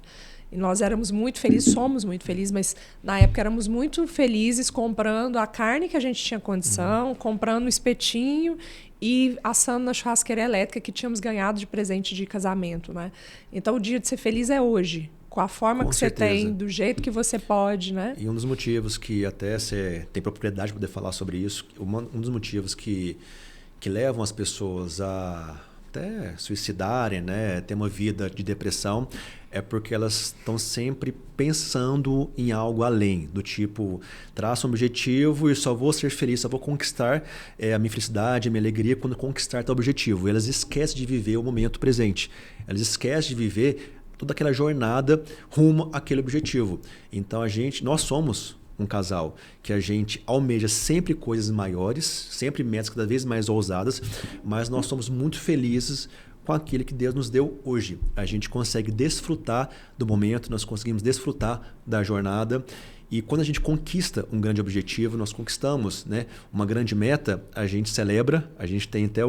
E nós éramos muito felizes, somos muito felizes, mas na época éramos muito felizes comprando a carne que a gente tinha condição, comprando o espetinho e assando na churrasqueira elétrica que tínhamos ganhado de presente de casamento, né? Então, o dia de ser feliz é hoje, com a forma que você tem, do jeito que você pode, né? E um dos motivos que até você tem propriedade de poder falar sobre isso, um dos motivos que levam as pessoas a até suicidarem, né, ter uma vida de depressão, é porque elas estão sempre pensando em algo além, do tipo, traço um objetivo e só vou ser feliz, só vou conquistar a minha felicidade, a minha alegria quando conquistar tal objetivo. E elas esquecem de viver o momento presente. Elas esquecem de viver toda aquela jornada rumo àquele objetivo. Então nós somos um casal que a gente almeja sempre coisas maiores, sempre metas cada vez mais ousadas, mas nós somos muito felizes com aquilo que Deus nos deu hoje. A gente consegue desfrutar do momento, nós conseguimos desfrutar da jornada. E quando a gente conquista um grande objetivo, nós conquistamos, né, uma grande meta, a gente celebra, a gente tem até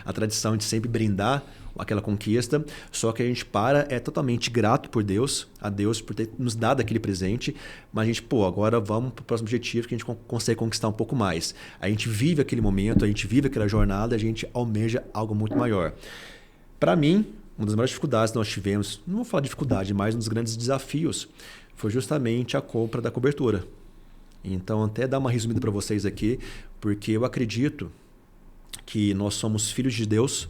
a tradição de sempre brindar aquela conquista, só que a gente é totalmente grato a Deus por ter nos dado aquele presente, mas a gente, agora vamos para o próximo objetivo que a gente consegue conquistar um pouco mais. A gente vive aquele momento, a gente vive aquela jornada, a gente almeja algo muito maior. Para mim, uma das maiores dificuldades que nós tivemos, não vou falar de dificuldade, mas um dos grandes desafios foi justamente a compra da cobertura. Então, até dar uma resumida para vocês aqui, porque eu acredito que nós somos filhos de Deus.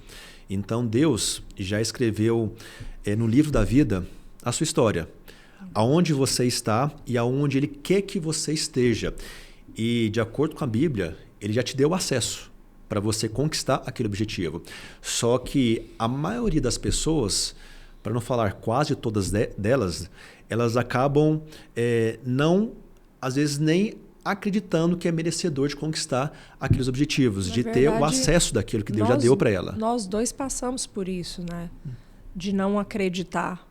Então, Deus já escreveu no livro da vida a sua história. Aonde você está e aonde Ele quer que você esteja. E, de acordo com a Bíblia, Ele já te deu acesso para você conquistar aquele objetivo. Só que a maioria das pessoas, para não falar quase todas delas, elas acabam às vezes, nem acreditando que é merecedor de conquistar aqueles objetivos, de ter o acesso daquilo que Deus já deu para ela. Nós dois passamos por isso, né? De não acreditar.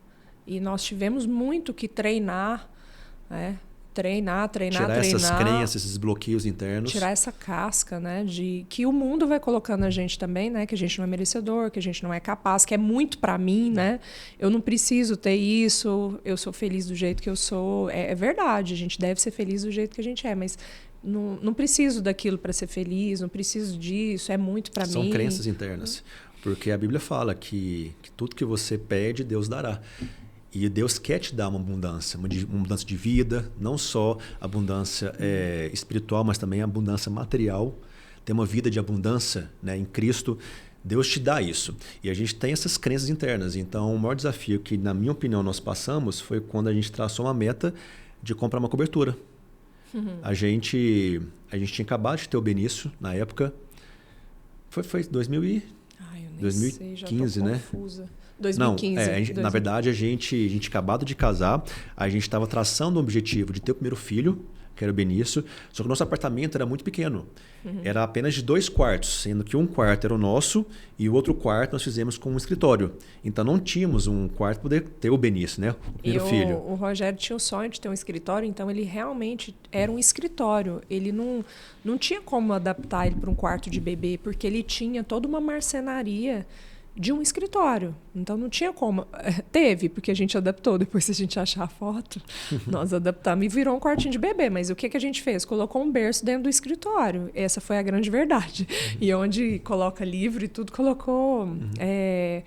E nós tivemos muito que treinar, né? Treinar. Essas crenças, esses bloqueios internos. Tirar essa casca, né? De que o mundo vai colocando a gente também, né? Que a gente não é merecedor, que a gente não é capaz, que é muito para mim, né? Eu não preciso ter isso, eu sou feliz do jeito que eu sou. É verdade, a gente deve ser feliz do jeito que a gente é, mas não preciso daquilo para ser feliz, não preciso disso, é muito para mim. São crenças internas. Porque a Bíblia fala que tudo que você pede, Deus dará. E Deus quer te dar uma abundância de vida, não só abundância espiritual, mas também abundância material. Ter uma vida de abundância, né, em Cristo, Deus te dá isso. E a gente tem essas crenças internas. Então, o maior desafio que, na minha opinião, nós passamos foi quando a gente traçou uma meta de comprar uma cobertura. A gente tinha acabado de ter o Benício, na época. Foi 2015, né? Confusa. 2015. Na verdade, a gente acabado de casar, a gente estava traçando um objetivo de ter o primeiro filho, que era o Benício, só que o nosso apartamento era muito pequeno. Era apenas de 2 quartos, sendo que um quarto era o nosso e o outro quarto nós fizemos com um escritório. Então, não tínhamos um quarto para poder ter o Benício, né? O primeiro filho. O Rogério tinha o sonho de ter um escritório, então ele realmente era um escritório. Ele não tinha como adaptar ele para um quarto de bebê, porque ele tinha toda uma marcenaria de um escritório. Então, não tinha como. Teve, porque a gente adaptou. Depois, se a gente achar a foto, nós adaptamos e virou um quartinho de bebê. Mas o que a gente fez? Colocou um berço dentro do escritório. Essa foi a grande verdade. E onde coloca livro e tudo, colocou né,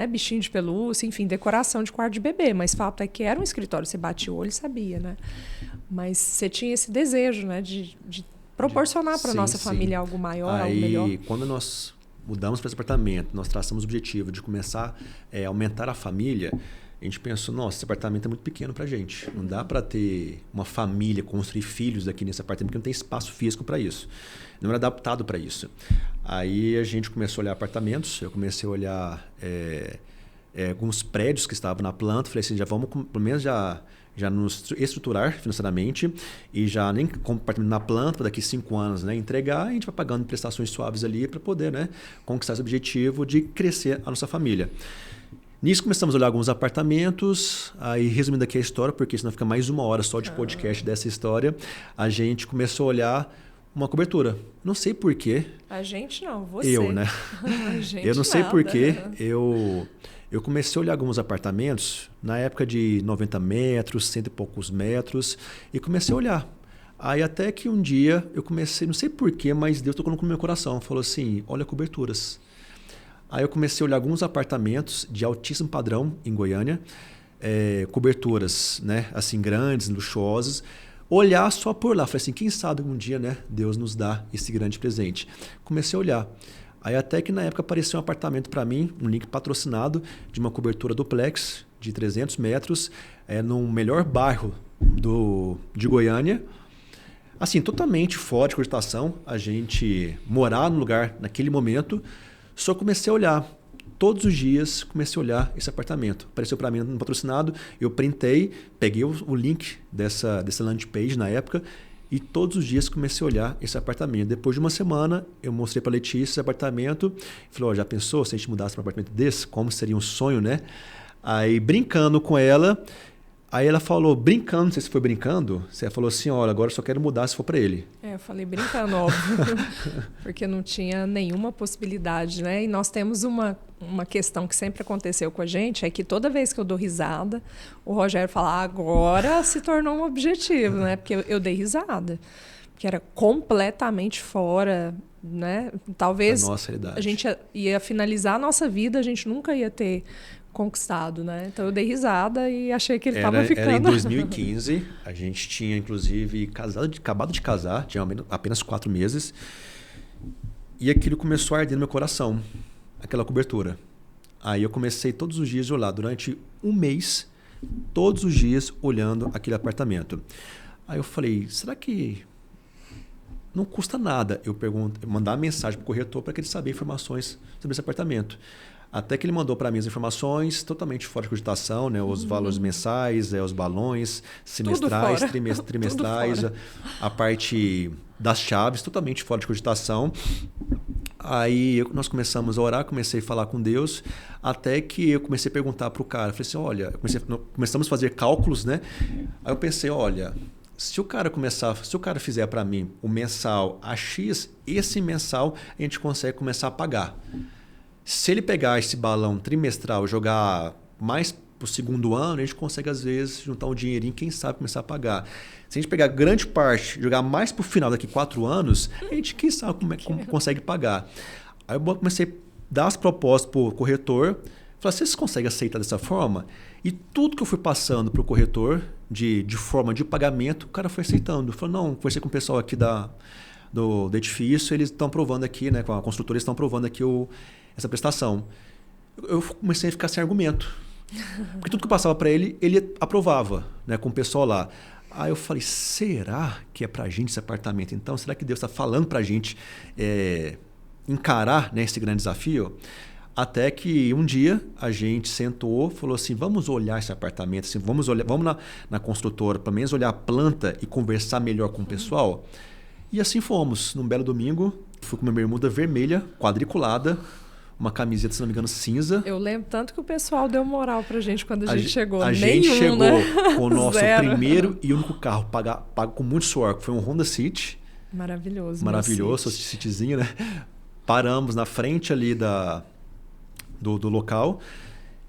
bichinho de pelúcia, enfim, decoração de quarto de bebê. Mas fato é que era um escritório. Você batia o olho e sabia, né? Mas você tinha esse desejo, né, de proporcionar para a nossa família algo maior, algo melhor. Aí, quando nós mudamos para esse apartamento, nós traçamos o objetivo de começar a aumentar a família, a gente pensou, nossa, esse apartamento é muito pequeno para a gente. Não dá para ter uma família, construir filhos aqui nesse apartamento, porque não tem espaço físico para isso. Não era adaptado para isso. Aí a gente começou a olhar apartamentos, eu comecei a olhar alguns prédios que estavam na planta, falei assim, já vamos pelo menos já nos estruturar financeiramente e já nem com apartamento na planta, daqui 5 anos, né, entregar, a gente vai pagando prestações suaves ali para poder, né, conquistar esse objetivo de crescer a nossa família. Nisso começamos a olhar alguns apartamentos, aí resumindo aqui a história, porque senão fica mais 1 hora só de podcast dessa história, a gente começou a olhar uma cobertura. Não sei porquê. A gente não, você. Eu, né? A gente eu não sei nada. porquê, eu comecei a olhar alguns apartamentos na época de 90 metros, 100 e poucos metros, e comecei a olhar. Aí até que um dia eu comecei, não sei porquê, mas Deus tocou no meu coração, falou assim, olha coberturas. Aí eu comecei a olhar alguns apartamentos de altíssimo padrão em Goiânia, coberturas, né, assim, grandes, luxuosas, olhar só por lá. Falei assim, quem sabe um dia, né, Deus nos dá esse grande presente. Comecei a olhar. Aí até que na época apareceu um apartamento para mim, um link patrocinado, de uma cobertura duplex de 300 metros, no melhor bairro de Goiânia. Assim, totalmente fora de cogitação, a gente morar no lugar naquele momento, só comecei a olhar. todos os dias comecei a olhar esse apartamento. Apareceu para mim no patrocinado, eu printei, peguei o link dessa landing page na época e todos os dias comecei a olhar esse apartamento. Depois de uma semana, eu mostrei para a Letícia esse apartamento. Falei, já pensou se a gente mudasse para um apartamento desse? Como seria um sonho, né? Aí, brincando com ela, aí ela falou, brincando, não sei se foi brincando, você falou assim, olha, agora eu só quero mudar se for para ele. Eu falei brincando, óbvio, porque não tinha nenhuma possibilidade, né? E nós temos uma questão que sempre aconteceu com a gente, é que toda vez que eu dou risada, o Rogério fala, agora se tornou um objetivo, né? Porque eu dei risada, porque era completamente fora, né? Talvez a nossa realidade. A gente ia finalizar a nossa vida, a gente nunca ia ter conquistado, né? Então eu dei risada e achei que ele estava ficando. Era em 2015, a gente tinha inclusive acabado de casar, tinha apenas 4 meses, e aquilo começou a arder no meu coração, aquela cobertura. Aí eu comecei todos os dias a olhar, durante um mês, todos os dias olhando aquele apartamento. Aí eu falei, será que não custa nada eu mandar mensagem para o corretor para que ele saiba informações sobre esse apartamento? Até que ele mandou para mim as informações totalmente fora de cogitação, né? Os valores mensais, os balões, semestrais, trimestrais, a parte das chaves, totalmente fora de cogitação. Aí nós começamos a orar, comecei a falar com Deus, até que eu comecei a perguntar para o cara. Falei assim, olha, começamos a fazer cálculos, né? Aí eu pensei, olha, se o cara fizer para mim o mensal a X, esse mensal a gente consegue começar a pagar. Se ele pegar esse balão trimestral e jogar mais para o segundo ano, a gente consegue, às vezes, juntar um dinheirinho, quem sabe, começar a pagar. Se a gente pegar grande parte e jogar mais para o final, daqui 4 anos, a gente, quem sabe, como consegue pagar. Aí eu comecei a dar as propostas para o corretor. Falei, vocês conseguem aceitar dessa forma? E tudo que eu fui passando para o corretor, de forma de pagamento, o cara foi aceitando. Falei, não, conversei com o pessoal aqui do edifício, eles estão aprovando aqui, né, com a construtora, eles estão aprovando aqui essa prestação. Eu comecei a ficar sem argumento. Porque tudo que eu passava para ele, ele aprovava, né, com o pessoal lá. Aí eu falei, será que é para a gente esse apartamento então? Será que Deus está falando para a gente encarar, né, esse grande desafio? Até que um dia a gente sentou, falou assim, vamos olhar esse apartamento, assim, vamos na construtora, pelo menos olhar a planta e conversar melhor com o pessoal. E assim fomos. Num belo domingo, fui com uma bermuda vermelha, quadriculada, uma camiseta, se não me engano, cinza. Eu lembro tanto que o pessoal deu moral pra gente quando a gente chegou. A gente chegou, né? com o nosso primeiro e único carro, pago com muito suor, que foi um Honda City. Maravilhoso. Cityzinho, né? Paramos na frente ali do local.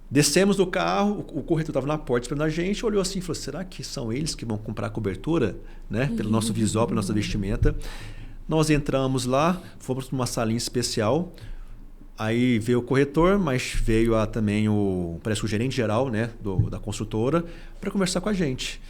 Descemos do carro, o corretor estava na porta esperando a gente, olhou assim e falou, será que são eles que vão comprar a cobertura? Né? Pelo nosso visual, pela nossa vestimenta. Nós entramos lá, fomos para uma salinha especial. Aí veio o corretor, mas veio também parece que o gerente geral, né, da construtora, para conversar com a gente.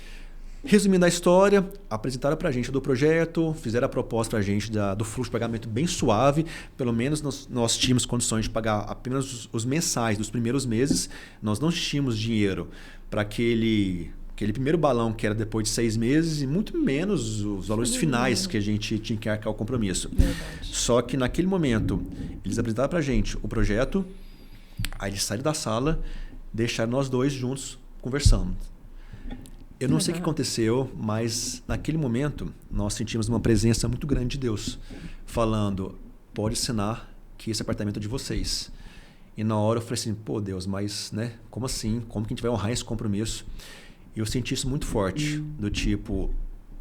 Resumindo a história, apresentaram para a gente do projeto, fizeram a proposta para a gente do fluxo de pagamento bem suave. Pelo menos nós tínhamos condições de pagar apenas os mensais dos primeiros meses. Nós não tínhamos dinheiro para aquele primeiro balão que era depois de 6 meses e muito menos os valores finais que a gente tinha que arcar o compromisso. Verdade. Só que naquele momento, eles apresentaram para a gente o projeto, aí eles saíram da sala, deixaram nós dois juntos conversando. Eu não sei o que aconteceu, mas naquele momento nós sentimos uma presença muito grande de Deus, falando, pode assinar que esse apartamento é de vocês. E na hora eu falei assim, pô Deus, mas né, como assim? Como que a gente vai honrar esse compromisso? E eu senti isso muito forte, do tipo,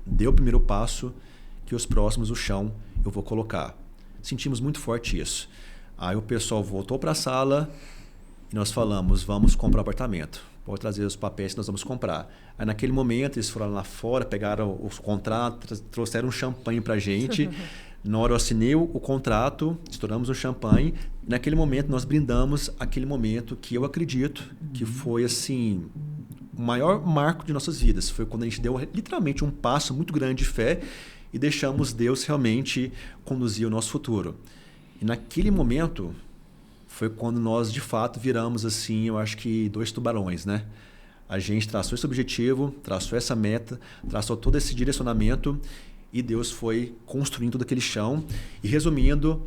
dê o primeiro passo, que os próximos, o chão, eu vou colocar. Sentimos muito forte isso. Aí o pessoal voltou para a sala e nós falamos, vamos comprar o apartamento. Pode trazer os papéis que nós vamos comprar. Aí naquele momento eles foram lá fora, pegaram os contratos, trouxeram um champanhe para a gente. Na hora eu assinei o contrato, estouramos o champanhe. Naquele momento nós brindamos aquele momento que eu acredito que foi assim o maior marco de nossas vidas. Foi quando a gente deu literalmente um passo muito grande de fé e deixamos Deus realmente conduzir o nosso futuro. E naquele momento foi quando nós, de fato, viramos, assim, eu acho que 2 tubarões, né? A gente traçou esse objetivo, traçou essa meta, traçou todo esse direcionamento e Deus foi construindo todo aquele chão. E resumindo,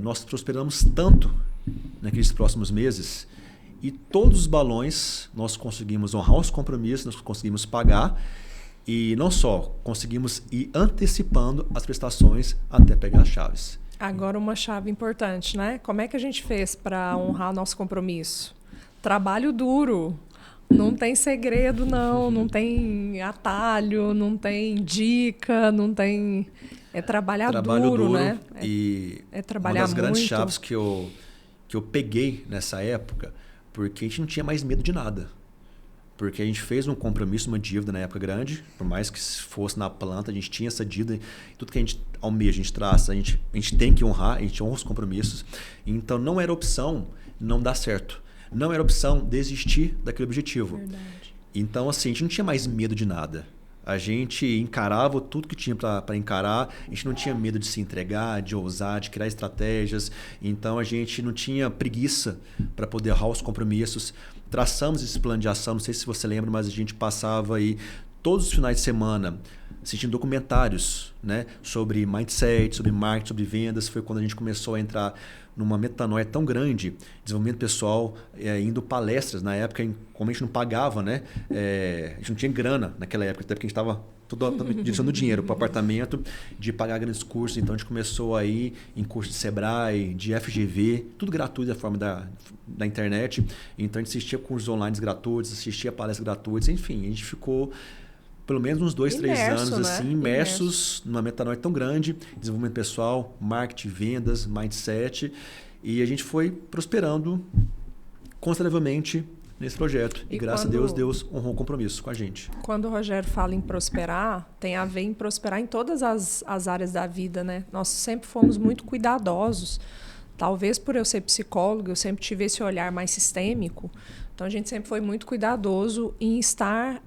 nós prosperamos tanto naqueles próximos meses. E todos os balões nós conseguimos honrar os compromissos, nós conseguimos pagar. E não só, conseguimos ir antecipando as prestações até pegar as chaves. Agora uma chave importante, né? Como é que a gente fez para honrar nosso compromisso? Trabalho duro. Não tem segredo, não tem atalho, não tem dica, não tem... É trabalho duro, né? É trabalhar uma das grandes muito. chaves que eu peguei nessa época, porque a gente não tinha mais medo de nada. Porque a gente fez um compromisso, uma dívida na época grande, por mais que fosse na planta, a gente tinha essa dívida, tudo que a gente almeja, a gente traça, a gente tem que honrar, a gente honra os compromissos. Então não era opção não dar certo. Não era opção desistir daquele objetivo. Verdade. Então assim, a gente não tinha mais medo de nada. A gente encarava tudo que tinha para encarar, a gente não tinha medo de se entregar, de ousar, de criar estratégias. Então a gente não tinha preguiça para poder honrar os compromissos. Traçamos esse plano de ação, não sei se você lembra, mas a gente passava aí todos os finais de semana assistindo documentários, né, sobre mindset, sobre marketing, sobre vendas. Foi quando a gente começou a entrar numa metanoia tão grande, desenvolvimento pessoal, indo palestras. Na época, como a gente não pagava, né, a gente não tinha grana naquela época, até porque a gente estava direcionando dinheiro para o apartamento, de pagar grandes cursos. Então a gente começou aí em curso de Sebrae, de FGV, tudo gratuito da forma da internet. Então a gente assistia cursos online gratuitos, assistia palestras gratuitas, enfim, a gente ficou pelo menos uns 2, 3 anos, né? assim, imersos numa metanoia tão grande, desenvolvimento pessoal, marketing, vendas, mindset, e a gente foi prosperando consideravelmente nesse projeto. E graças a Deus honrou o compromisso com a gente. Quando o Rogério fala em prosperar, tem a ver em prosperar em todas as áreas da vida, né? Nós sempre fomos muito cuidadosos. Talvez por eu ser psicóloga, eu sempre tive esse olhar mais sistêmico. Então, a gente sempre foi muito cuidadoso em estar,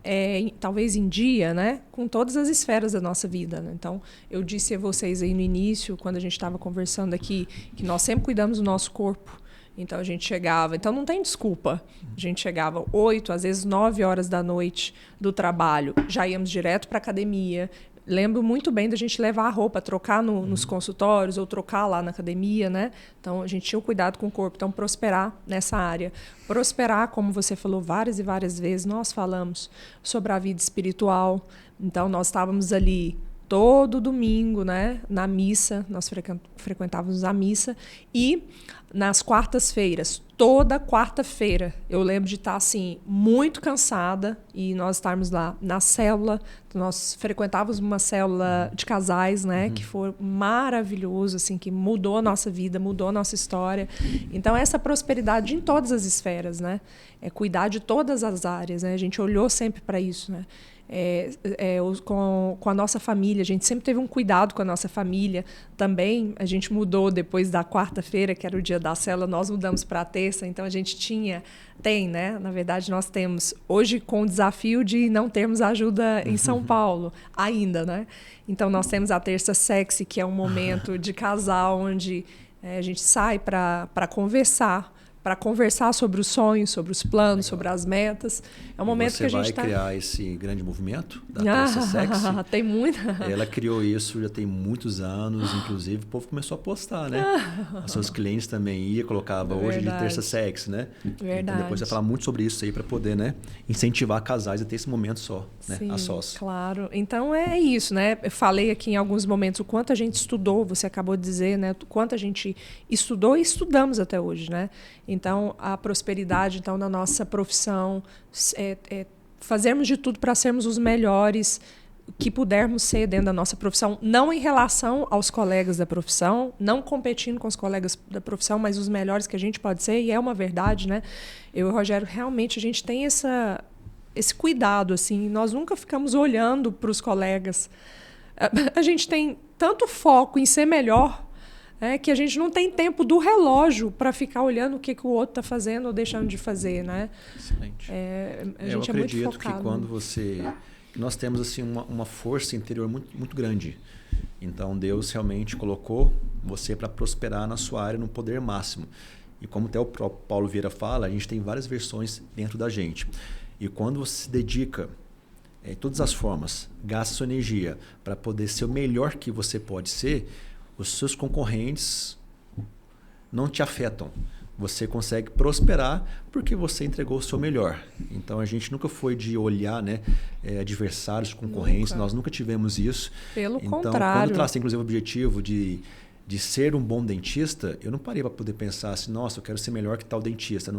talvez em dia, né, com todas as esferas da nossa vida. Né? Então, eu disse a vocês aí no início, quando a gente estava conversando aqui, que nós sempre cuidamos do nosso corpo. Então, a gente chegava... Então, não tem desculpa. A gente chegava 8, às vezes 9 horas da noite do trabalho. Já íamos direto para a academia. Lembro muito bem da gente levar a roupa, trocar nos consultórios ou trocar lá na academia, né? Então, a gente tinha o cuidado com o corpo. Então, prosperar nessa área. Prosperar, como você falou várias e várias vezes, nós falamos sobre a vida espiritual. Então, nós estávamos ali todo domingo, né? Na missa, nós frequentávamos a missa. E nas quartas-feiras, toda quarta-feira, eu lembro de estar assim, muito cansada e nós estarmos lá na célula. Nós frequentávamos uma célula de casais, né, que foi maravilhoso, assim, que mudou a nossa vida, mudou a nossa história. Então, essa prosperidade em todas as esferas, né, cuidar de todas as áreas, né, a gente olhou sempre para isso, né. Com a nossa família, a gente sempre teve um cuidado com a nossa família também. A gente mudou depois da quarta-feira, que era o dia da célula, nós mudamos para a terça, então a gente tem, né? Na verdade, nós temos hoje com o desafio de não termos ajuda em São Paulo ainda, né? Então nós temos a terça sexy, que é um momento de casal onde a gente sai para conversar sobre os sonhos, sobre os planos, sobre as metas. É um momento que a gente Você vai criar esse grande movimento da Terça Sexy? Tem muita. Ela criou isso já tem muitos anos, inclusive o povo começou a postar, né? Os seus clientes também colocava hoje de Terça Sexy, né? Verdade. Então depois você vai falar muito sobre isso aí para poder, né, incentivar casais a ter esse momento só, né? Sim, a sós. Claro. Então é isso, né? Eu falei aqui em alguns momentos o quanto a gente estudou, você acabou de dizer, né? O quanto a gente estudou e estudamos até hoje, né? Então, a prosperidade, então, na nossa profissão, fazermos de tudo para sermos os melhores que pudermos ser dentro da nossa profissão, não em relação aos colegas da profissão, não competindo com os colegas da profissão, mas os melhores que a gente pode ser, e é uma verdade, né? Eu e o Rogério, realmente, a gente tem esse cuidado, assim, nós nunca ficamos olhando para os colegas. A gente tem tanto foco em ser melhor, que a gente não tem tempo do relógio para ficar olhando o que o outro está fazendo ou deixando de fazer, né? Excelente. A gente é muito focado. Que quando nós temos assim uma força interior muito, muito grande. Então Deus realmente colocou você para prosperar na sua área no poder máximo. E como até o próprio Paulo Vieira fala, a gente tem várias versões dentro da gente. E quando você se dedica de todas as formas, gasta sua energia para poder ser o melhor que você pode ser, os seus concorrentes não te afetam, você consegue prosperar porque você entregou o seu melhor. Então, a gente nunca foi de olhar, né, adversários, concorrentes, nós nunca tivemos isso. Pelo então, contrário. quando eu tracei, inclusive, o objetivo de ser um bom dentista, eu não parei para poder pensar assim, nossa, eu quero ser melhor que tal dentista,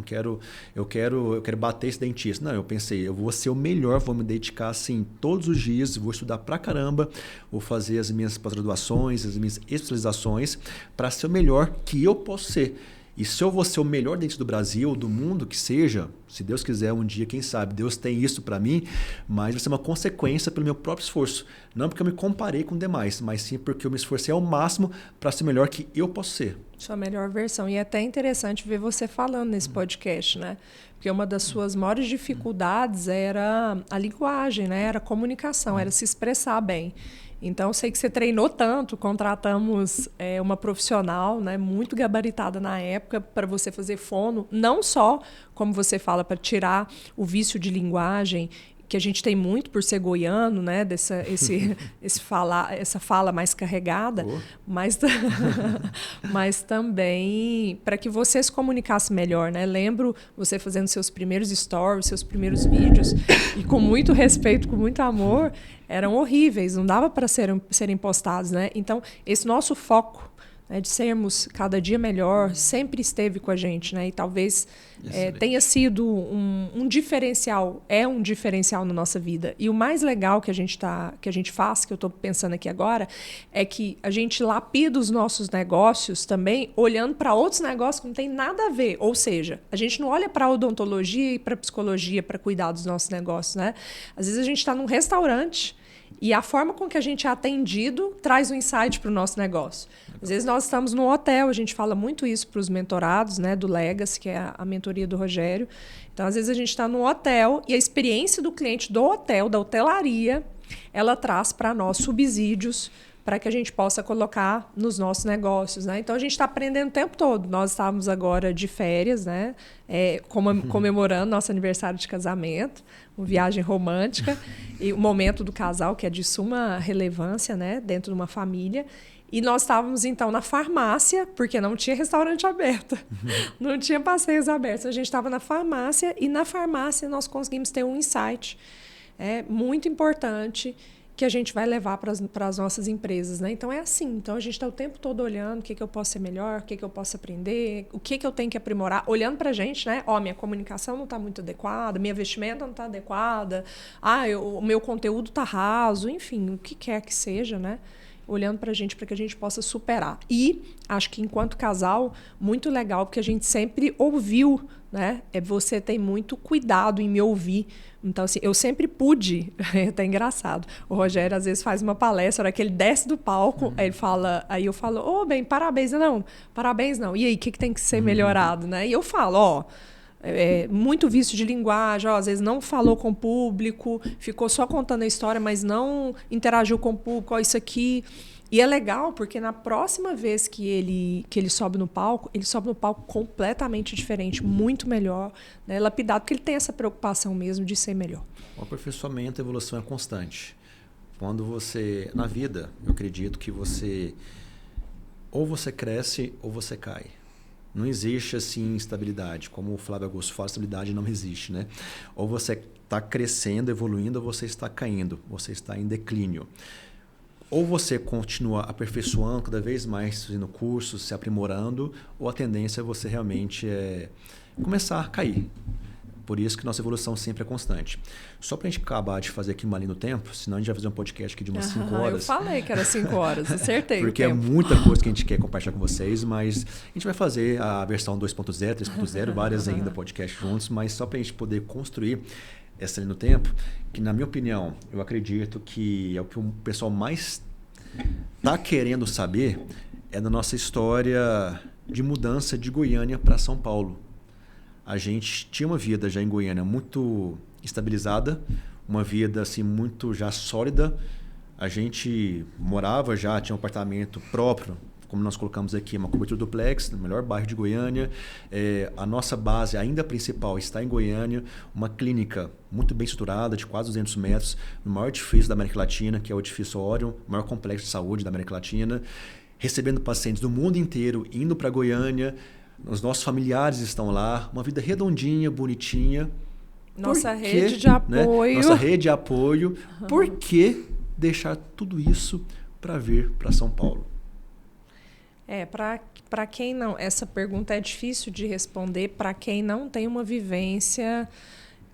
eu quero bater esse dentista. Não, eu pensei, eu vou ser o melhor, vou me dedicar assim todos os dias, vou estudar pra caramba, vou fazer as minhas pós-graduações, as minhas especializações para ser o melhor que eu posso ser. E se eu vou ser o melhor dentista do Brasil, do mundo, que seja, se Deus quiser um dia, quem sabe, Deus tem isso para mim, mas vai ser uma consequência pelo meu próprio esforço. Não porque eu me comparei com demais, mas sim porque eu me esforcei ao máximo para ser o melhor que eu posso ser. Sua melhor versão. E é até interessante ver você falando nesse podcast, né? Porque uma das suas maiores dificuldades era a linguagem, né? Era a comunicação, era se expressar bem. Então, eu sei que você treinou tanto, contratamos uma profissional, né, muito gabaritada na época para você fazer fono, não só, como você fala, para tirar o vício de linguagem, que a gente tem muito por ser goiano, né, essa fala mais carregada, mas também para que você se comunicasse melhor, né? Lembro você fazendo seus primeiros stories, seus primeiros vídeos, e com muito respeito, com muito amor, eram horríveis, não dava para serem postados, né? Então, esse nosso foco, né, de sermos cada dia melhor, sempre esteve com a gente, né? E talvez tenha sido um diferencial, um diferencial na nossa vida. E o mais legal que a gente faz, que eu estou pensando aqui agora, é que a gente lapida os nossos negócios também, olhando para outros negócios que não tem nada a ver. Ou seja, a gente não olha para a odontologia e para a psicologia para cuidar dos nossos negócios, né? Às vezes a gente está num restaurante e a forma com que a gente é atendido traz um insight para o nosso negócio. Às vezes nós estamos no hotel, a gente fala muito isso para os mentorados, né, do Legacy, que é a mentoria do Rogério. Então, às vezes a gente está no hotel e a experiência do cliente do hotel, da hotelaria, ela traz para nós subsídios para que a gente possa colocar nos nossos negócios, né? Então, a gente está aprendendo o tempo todo. Nós estávamos agora de férias, né? Comemorando nosso aniversário de casamento, uma viagem romântica, e o momento do casal, que é de suma relevância, né? Dentro de uma família. E nós estávamos, então, na farmácia, porque não tinha restaurante aberto, não tinha passeios abertos. A gente estava na farmácia, e na farmácia nós conseguimos ter um insight muito importante, que a gente vai levar para as nossas empresas, né? Então, é assim. Então, a gente está o tempo todo olhando o que eu posso ser melhor, o que eu posso aprender, o que eu tenho que aprimorar, olhando para a gente, né? Minha comunicação não está muito adequada, minha vestimenta não está adequada, o meu conteúdo está raso, enfim, o que quer que seja, né? Olhando para que a gente possa superar. E acho que, enquanto casal, muito legal, porque a gente sempre ouviu, né? Você tem muito cuidado em me ouvir. Então, assim, eu sempre pude, é até engraçado. O Rogério, às vezes, faz uma palestra, a hora que ele desce do palco, aí eu falo, bem, parabéns. Não, parabéns não. E aí, o que tem que ser melhorado, né? E eu falo, muito vício de linguagem, às vezes não falou com o público, ficou só contando a história, mas não interagiu com o público, isso aqui. E é legal, porque na próxima vez que ele sobe no palco completamente diferente, muito melhor, né? Lapidado, porque ele tem essa preocupação mesmo de ser melhor. O aperfeiçoamento, a evolução é constante. Quando você, na vida, eu acredito que ou você cresce ou você cai. Não existe, assim, estabilidade. Como o Flávio Augusto fala, estabilidade não existe, né? Ou você está crescendo, evoluindo, ou você está caindo, você está em declínio. Ou você continua aperfeiçoando cada vez mais, fazendo cursos, se aprimorando, ou a tendência é você realmente começar a cair. Por isso que nossa evolução sempre é constante. Só para a gente acabar de fazer aqui uma linha no tempo, senão a gente vai fazer um podcast aqui de umas 5 horas. Eu falei que era 5 horas, acertei. Porque é muita coisa que a gente quer compartilhar com vocês, mas a gente vai fazer a versão 2.0, 3.0, várias ainda podcasts juntos, mas só para a gente poder construir essa linha no tempo, que na minha opinião, eu acredito que é o que o pessoal mais está querendo saber, é da nossa história de mudança de Goiânia para São Paulo. A gente tinha uma vida já em Goiânia muito estabilizada, uma vida assim muito já sólida. A gente morava já, tinha um apartamento próprio, como nós colocamos aqui, uma cobertura duplex, no melhor bairro de Goiânia. A nossa base, ainda principal, está em Goiânia, uma clínica muito bem estruturada, de quase 200 metros, no maior edifício da América Latina, que é o edifício Orion, o maior complexo de saúde da América Latina, recebendo pacientes do mundo inteiro, indo para Goiânia, os nossos familiares estão lá, uma vida redondinha, bonitinha. Nossa rede de apoio. Né? Nossa rede de apoio. Por que deixar tudo isso para vir para São Paulo? Para quem não... Essa pergunta é difícil de responder para quem não tem uma vivência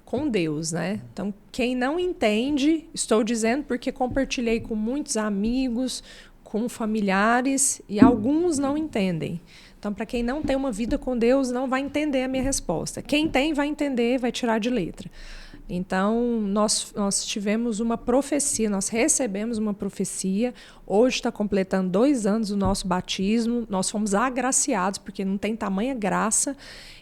com Deus, né? Então, quem não entende, estou dizendo porque compartilhei com muitos amigos, com familiares, e alguns não entendem. Então, para quem não tem uma vida com Deus, não vai entender a minha resposta. Quem tem, vai entender, vai tirar de letra. Então, nós tivemos uma profecia, nós recebemos uma profecia. Hoje está completando 2 anos o nosso batismo. Nós fomos agraciados, porque não tem tamanha graça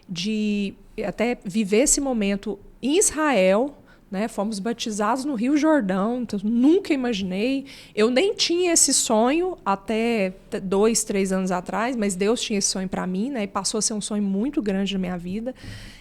de até viver esse momento em Israel, né? Fomos batizados no Rio Jordão, então nunca imaginei. Eu nem tinha esse sonho até 2, 3 anos atrás, mas Deus tinha esse sonho para mim, né? E passou a ser um sonho muito grande na minha vida.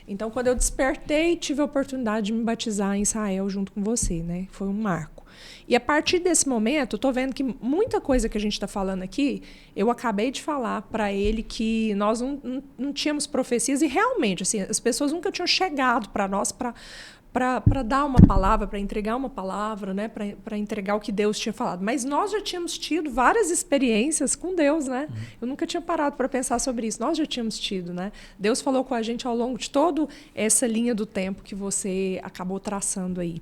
Então, quando eu despertei, tive a oportunidade de me batizar em Israel junto com você, né? Foi um marco. E a partir desse momento, eu estou vendo que muita coisa que a gente está falando aqui, eu acabei de falar para ele que nós não tínhamos profecias, e realmente, assim, as pessoas nunca tinham chegado para nós para dar uma palavra, para entregar uma palavra, né? Para entregar o que Deus tinha falado. Mas nós já tínhamos tido várias experiências com Deus, né? Eu nunca tinha parado para pensar sobre isso. Nós já tínhamos tido, né? Deus falou com a gente ao longo de toda essa linha do tempo que você acabou traçando aí.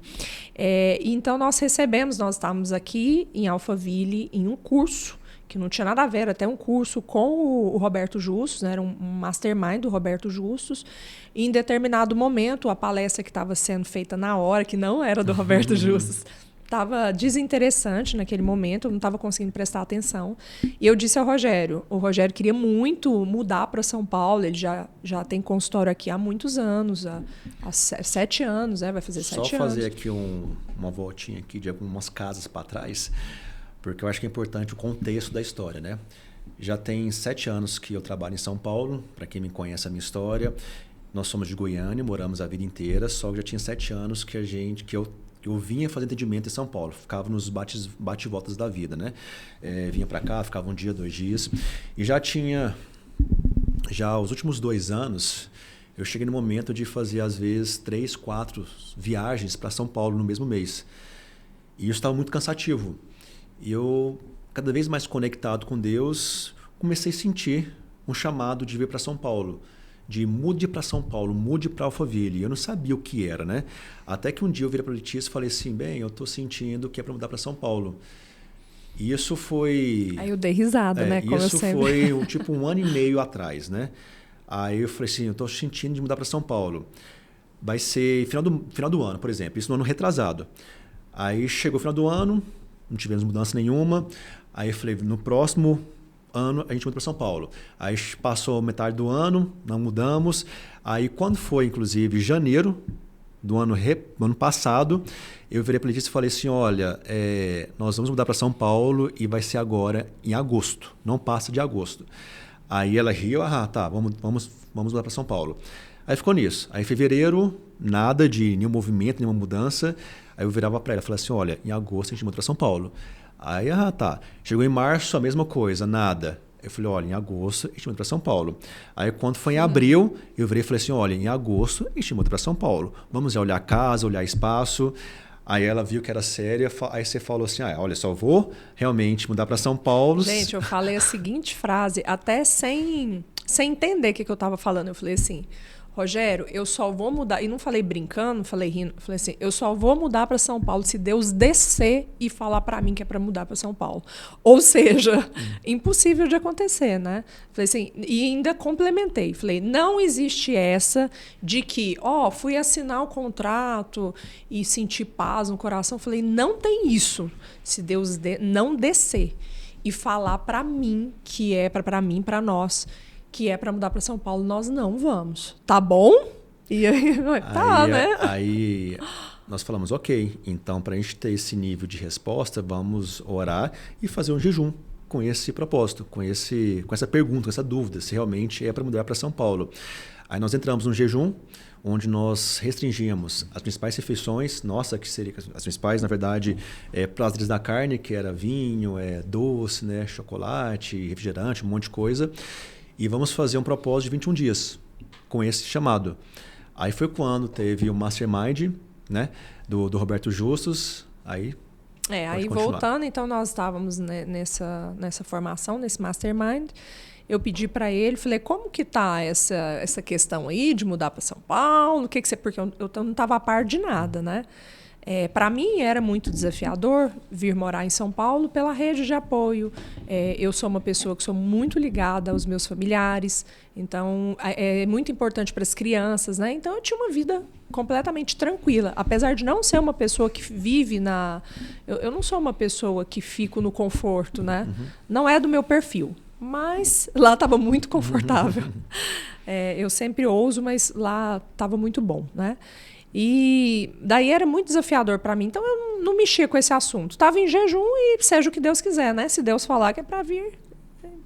Então, nós estávamos aqui em Alphaville, em um curso, que não tinha nada a ver, até um curso com o Roberto Justus, né? Era um mastermind do Roberto Justus. E em determinado momento, a palestra que estava sendo feita na hora, que não era do Roberto Justus, estava desinteressante naquele momento, eu não estava conseguindo prestar atenção. E eu disse ao Rogério, o Rogério queria muito mudar para São Paulo, ele já tem consultório aqui há muitos anos, há 7 anos, né? Vai fazer 7 anos. Só fazer aqui uma voltinha aqui de algumas casas para trás, porque eu acho que é importante o contexto da história, né? Já tem 7 anos que eu trabalho em São Paulo, para quem me conhece a minha história. Nós somos de Goiânia, moramos a vida inteira, só que já tinha 7 anos que eu vinha fazer atendimento em São Paulo, ficava nos bate-voltas da vida, né? Vinha para cá, ficava 1 dia, 2 dias, e já os últimos 2 anos, eu cheguei no momento de fazer às vezes 3, 4 viagens para São Paulo no mesmo mês, e isso estava muito cansativo. E eu, cada vez mais conectado com Deus, comecei a sentir um chamado de vir para São Paulo, de mude para São Paulo, mude para Alphaville. Eu não sabia o que era, né? Até que um dia eu virei para a Letícia e falei assim, eu estou sentindo que é para mudar para São Paulo. E isso foi... Aí eu dei risada, né? Como isso foi tipo 1 ano e meio atrás, né? Aí eu falei assim, eu estou sentindo de mudar para São Paulo. Vai ser final do ano, por exemplo. Isso no ano retrasado. Aí chegou o final do ano, não tivemos mudança nenhuma. Aí eu falei, no próximo ano a gente muda para São Paulo. Aí passou metade do ano, não mudamos. Aí quando foi, inclusive, janeiro do ano passado, eu virei para a Letícia e falei assim, olha, nós vamos mudar para São Paulo e vai ser agora em agosto, não passa de agosto. Aí ela riu, tá, vamos mudar para São Paulo. Aí ficou nisso. Aí em fevereiro, nada de nenhum movimento, nenhuma mudança. Aí eu virava para ela e falei assim, olha, em agosto a gente muda para São Paulo. Aí, tá. Chegou em março, a mesma coisa, nada. Eu falei, olha, em agosto a gente muda para São Paulo. Aí quando foi em abril, eu virei e falei assim, olha, em agosto a gente muda para São Paulo. Vamos olhar casa, olhar espaço. Aí ela viu que era séria, aí você falou assim, olha, só vou realmente mudar para São Paulo. Gente, eu falei a seguinte frase, até sem entender o que eu estava falando. Eu falei assim, Rogério, eu só vou mudar, e não falei brincando, não falei rindo, falei assim, eu só vou mudar para São Paulo se Deus descer e falar para mim que é para mudar para São Paulo. Ou seja, impossível de acontecer, né? Falei assim, e ainda complementei, falei, não existe essa de que, fui assinar o contrato e senti paz no coração. Falei, não tem isso, se Deus não descer e falar para mim que é para mim, para nós, que é para mudar para São Paulo, nós não vamos. Tá bom? E aí, né? Aí nós falamos, ok, então para a gente ter esse nível de resposta, vamos orar e fazer um jejum com esse propósito, com essa pergunta, com essa dúvida, se realmente é para mudar para São Paulo. Aí nós entramos num jejum, onde nós restringíamos as principais refeições, que seriam as principais, na verdade, prazeres da carne, que era vinho, doce, né, chocolate, refrigerante, um monte de coisa. e vamos fazer um propósito de 21 dias com esse chamado. Aí foi quando teve o Mastermind, né, do Roberto Justus, aí voltando, então nós estávamos nessa formação, nesse Mastermind. Eu pedi para ele, falei, como que tá essa questão aí de mudar para São Paulo? Porque eu não estava a par de nada, né? Para mim era muito desafiador vir morar em São Paulo pela rede de apoio. Eu sou uma pessoa que sou muito ligada aos meus familiares, então é muito importante para as crianças, né? Então eu tinha uma vida completamente tranquila, apesar de não ser uma pessoa que vive eu não sou uma pessoa que fico no conforto, né? Uhum. Não é do meu perfil. Mas lá estava muito confortável. Eu sempre ouso, mas lá estava muito bom, né? E daí era muito desafiador para mim. Então eu não mexia com esse assunto. Estava em jejum e seja o que Deus quiser, né? Se Deus falar que é para vir,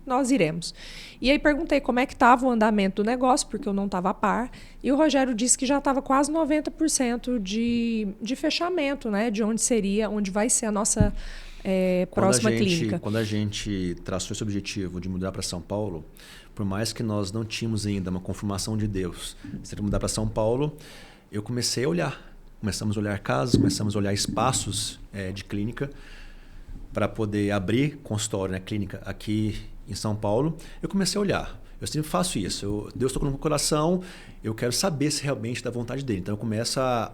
nós iremos. E aí perguntei como é que estava o andamento do negócio, porque eu não estava a par. E o Rogério disse que já estava quase 90% de fechamento, né? De onde vai ser a nossa... próxima clínica. Quando a gente traçou esse objetivo de mudar para São Paulo, por mais que nós não tínhamos ainda uma confirmação de Deus, seria mudar para São Paulo, eu comecei a olhar. Começamos a olhar casas, começamos a olhar espaços de clínica para poder abrir consultório, né, clínica aqui em São Paulo. Eu comecei a olhar. Eu sempre faço isso. Deus tocou no meu coração, eu quero saber se realmente é da vontade dele. Então eu começo a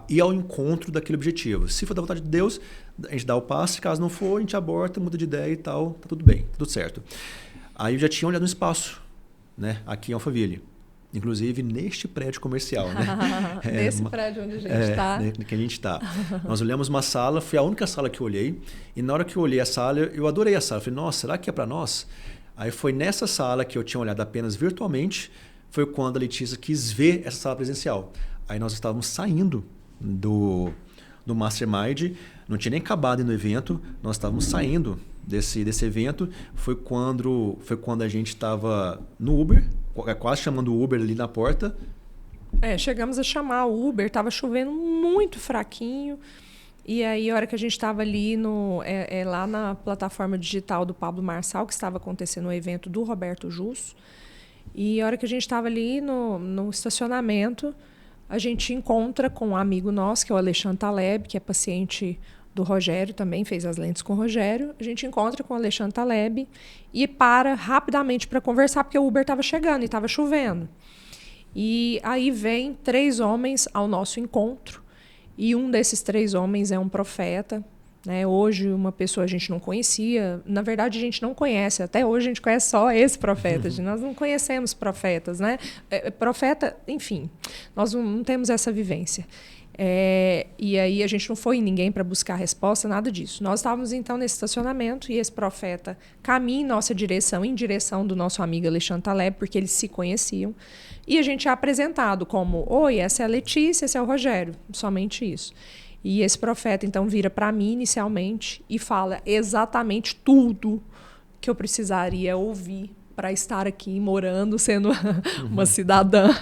ir ao encontro daquele objetivo. Se for da vontade de Deus, a gente dá o passe. Caso não for, a gente aborta, muda de ideia e tal. Tá tudo bem, tudo certo. Aí eu já tinha olhado no espaço, né, aqui em Alphaville. Inclusive neste prédio comercial. Né? Nesse prédio onde a gente está. Que a gente está. Nós olhamos uma sala, foi a única sala que eu olhei. E na hora que eu olhei a sala, eu adorei a sala. Eu falei, nossa, será que é para nós? Aí foi nessa sala que eu tinha olhado apenas virtualmente, foi quando a Letícia quis ver essa sala presencial. Aí nós estávamos saindo do Mastermind, não tinha nem acabado no evento, nós estávamos saindo desse evento. Foi quando a gente estava no Uber, quase chamando o Uber ali na porta. Chegamos a chamar o Uber, estava chovendo muito fraquinho. E aí, a hora que a gente estava ali lá na plataforma digital do Pablo Marçal, que estava acontecendo o evento do Roberto Justo, e a hora que a gente estava ali no estacionamento, a gente encontra com um amigo nosso, que é o Alexandre Taleb, que é paciente do Rogério, também fez as lentes com o Rogério. A gente encontra com o Alexandre Taleb e para rapidamente para conversar, porque o Uber estava chegando e estava chovendo. E aí vem 3 homens ao nosso encontro, e um desses 3 homens é um profeta. Né? Hoje, uma pessoa a gente não conhecia. Na verdade, a gente não conhece. Até hoje, a gente conhece só esse profeta. Nós não conhecemos profetas. Né? Profeta, enfim, nós não temos essa vivência. E aí, a gente não foi em ninguém para buscar resposta, nada disso. Nós estávamos, então, nesse estacionamento e esse profeta caminha em nossa direção, em direção do nosso amigo Alexandre Taleb, porque eles se conheciam. E a gente é apresentado como, oi, essa é a Letícia, esse é o Rogério. Somente isso. E esse profeta, então, vira para mim inicialmente e fala exatamente tudo que eu precisaria ouvir para estar aqui morando, sendo uma cidadã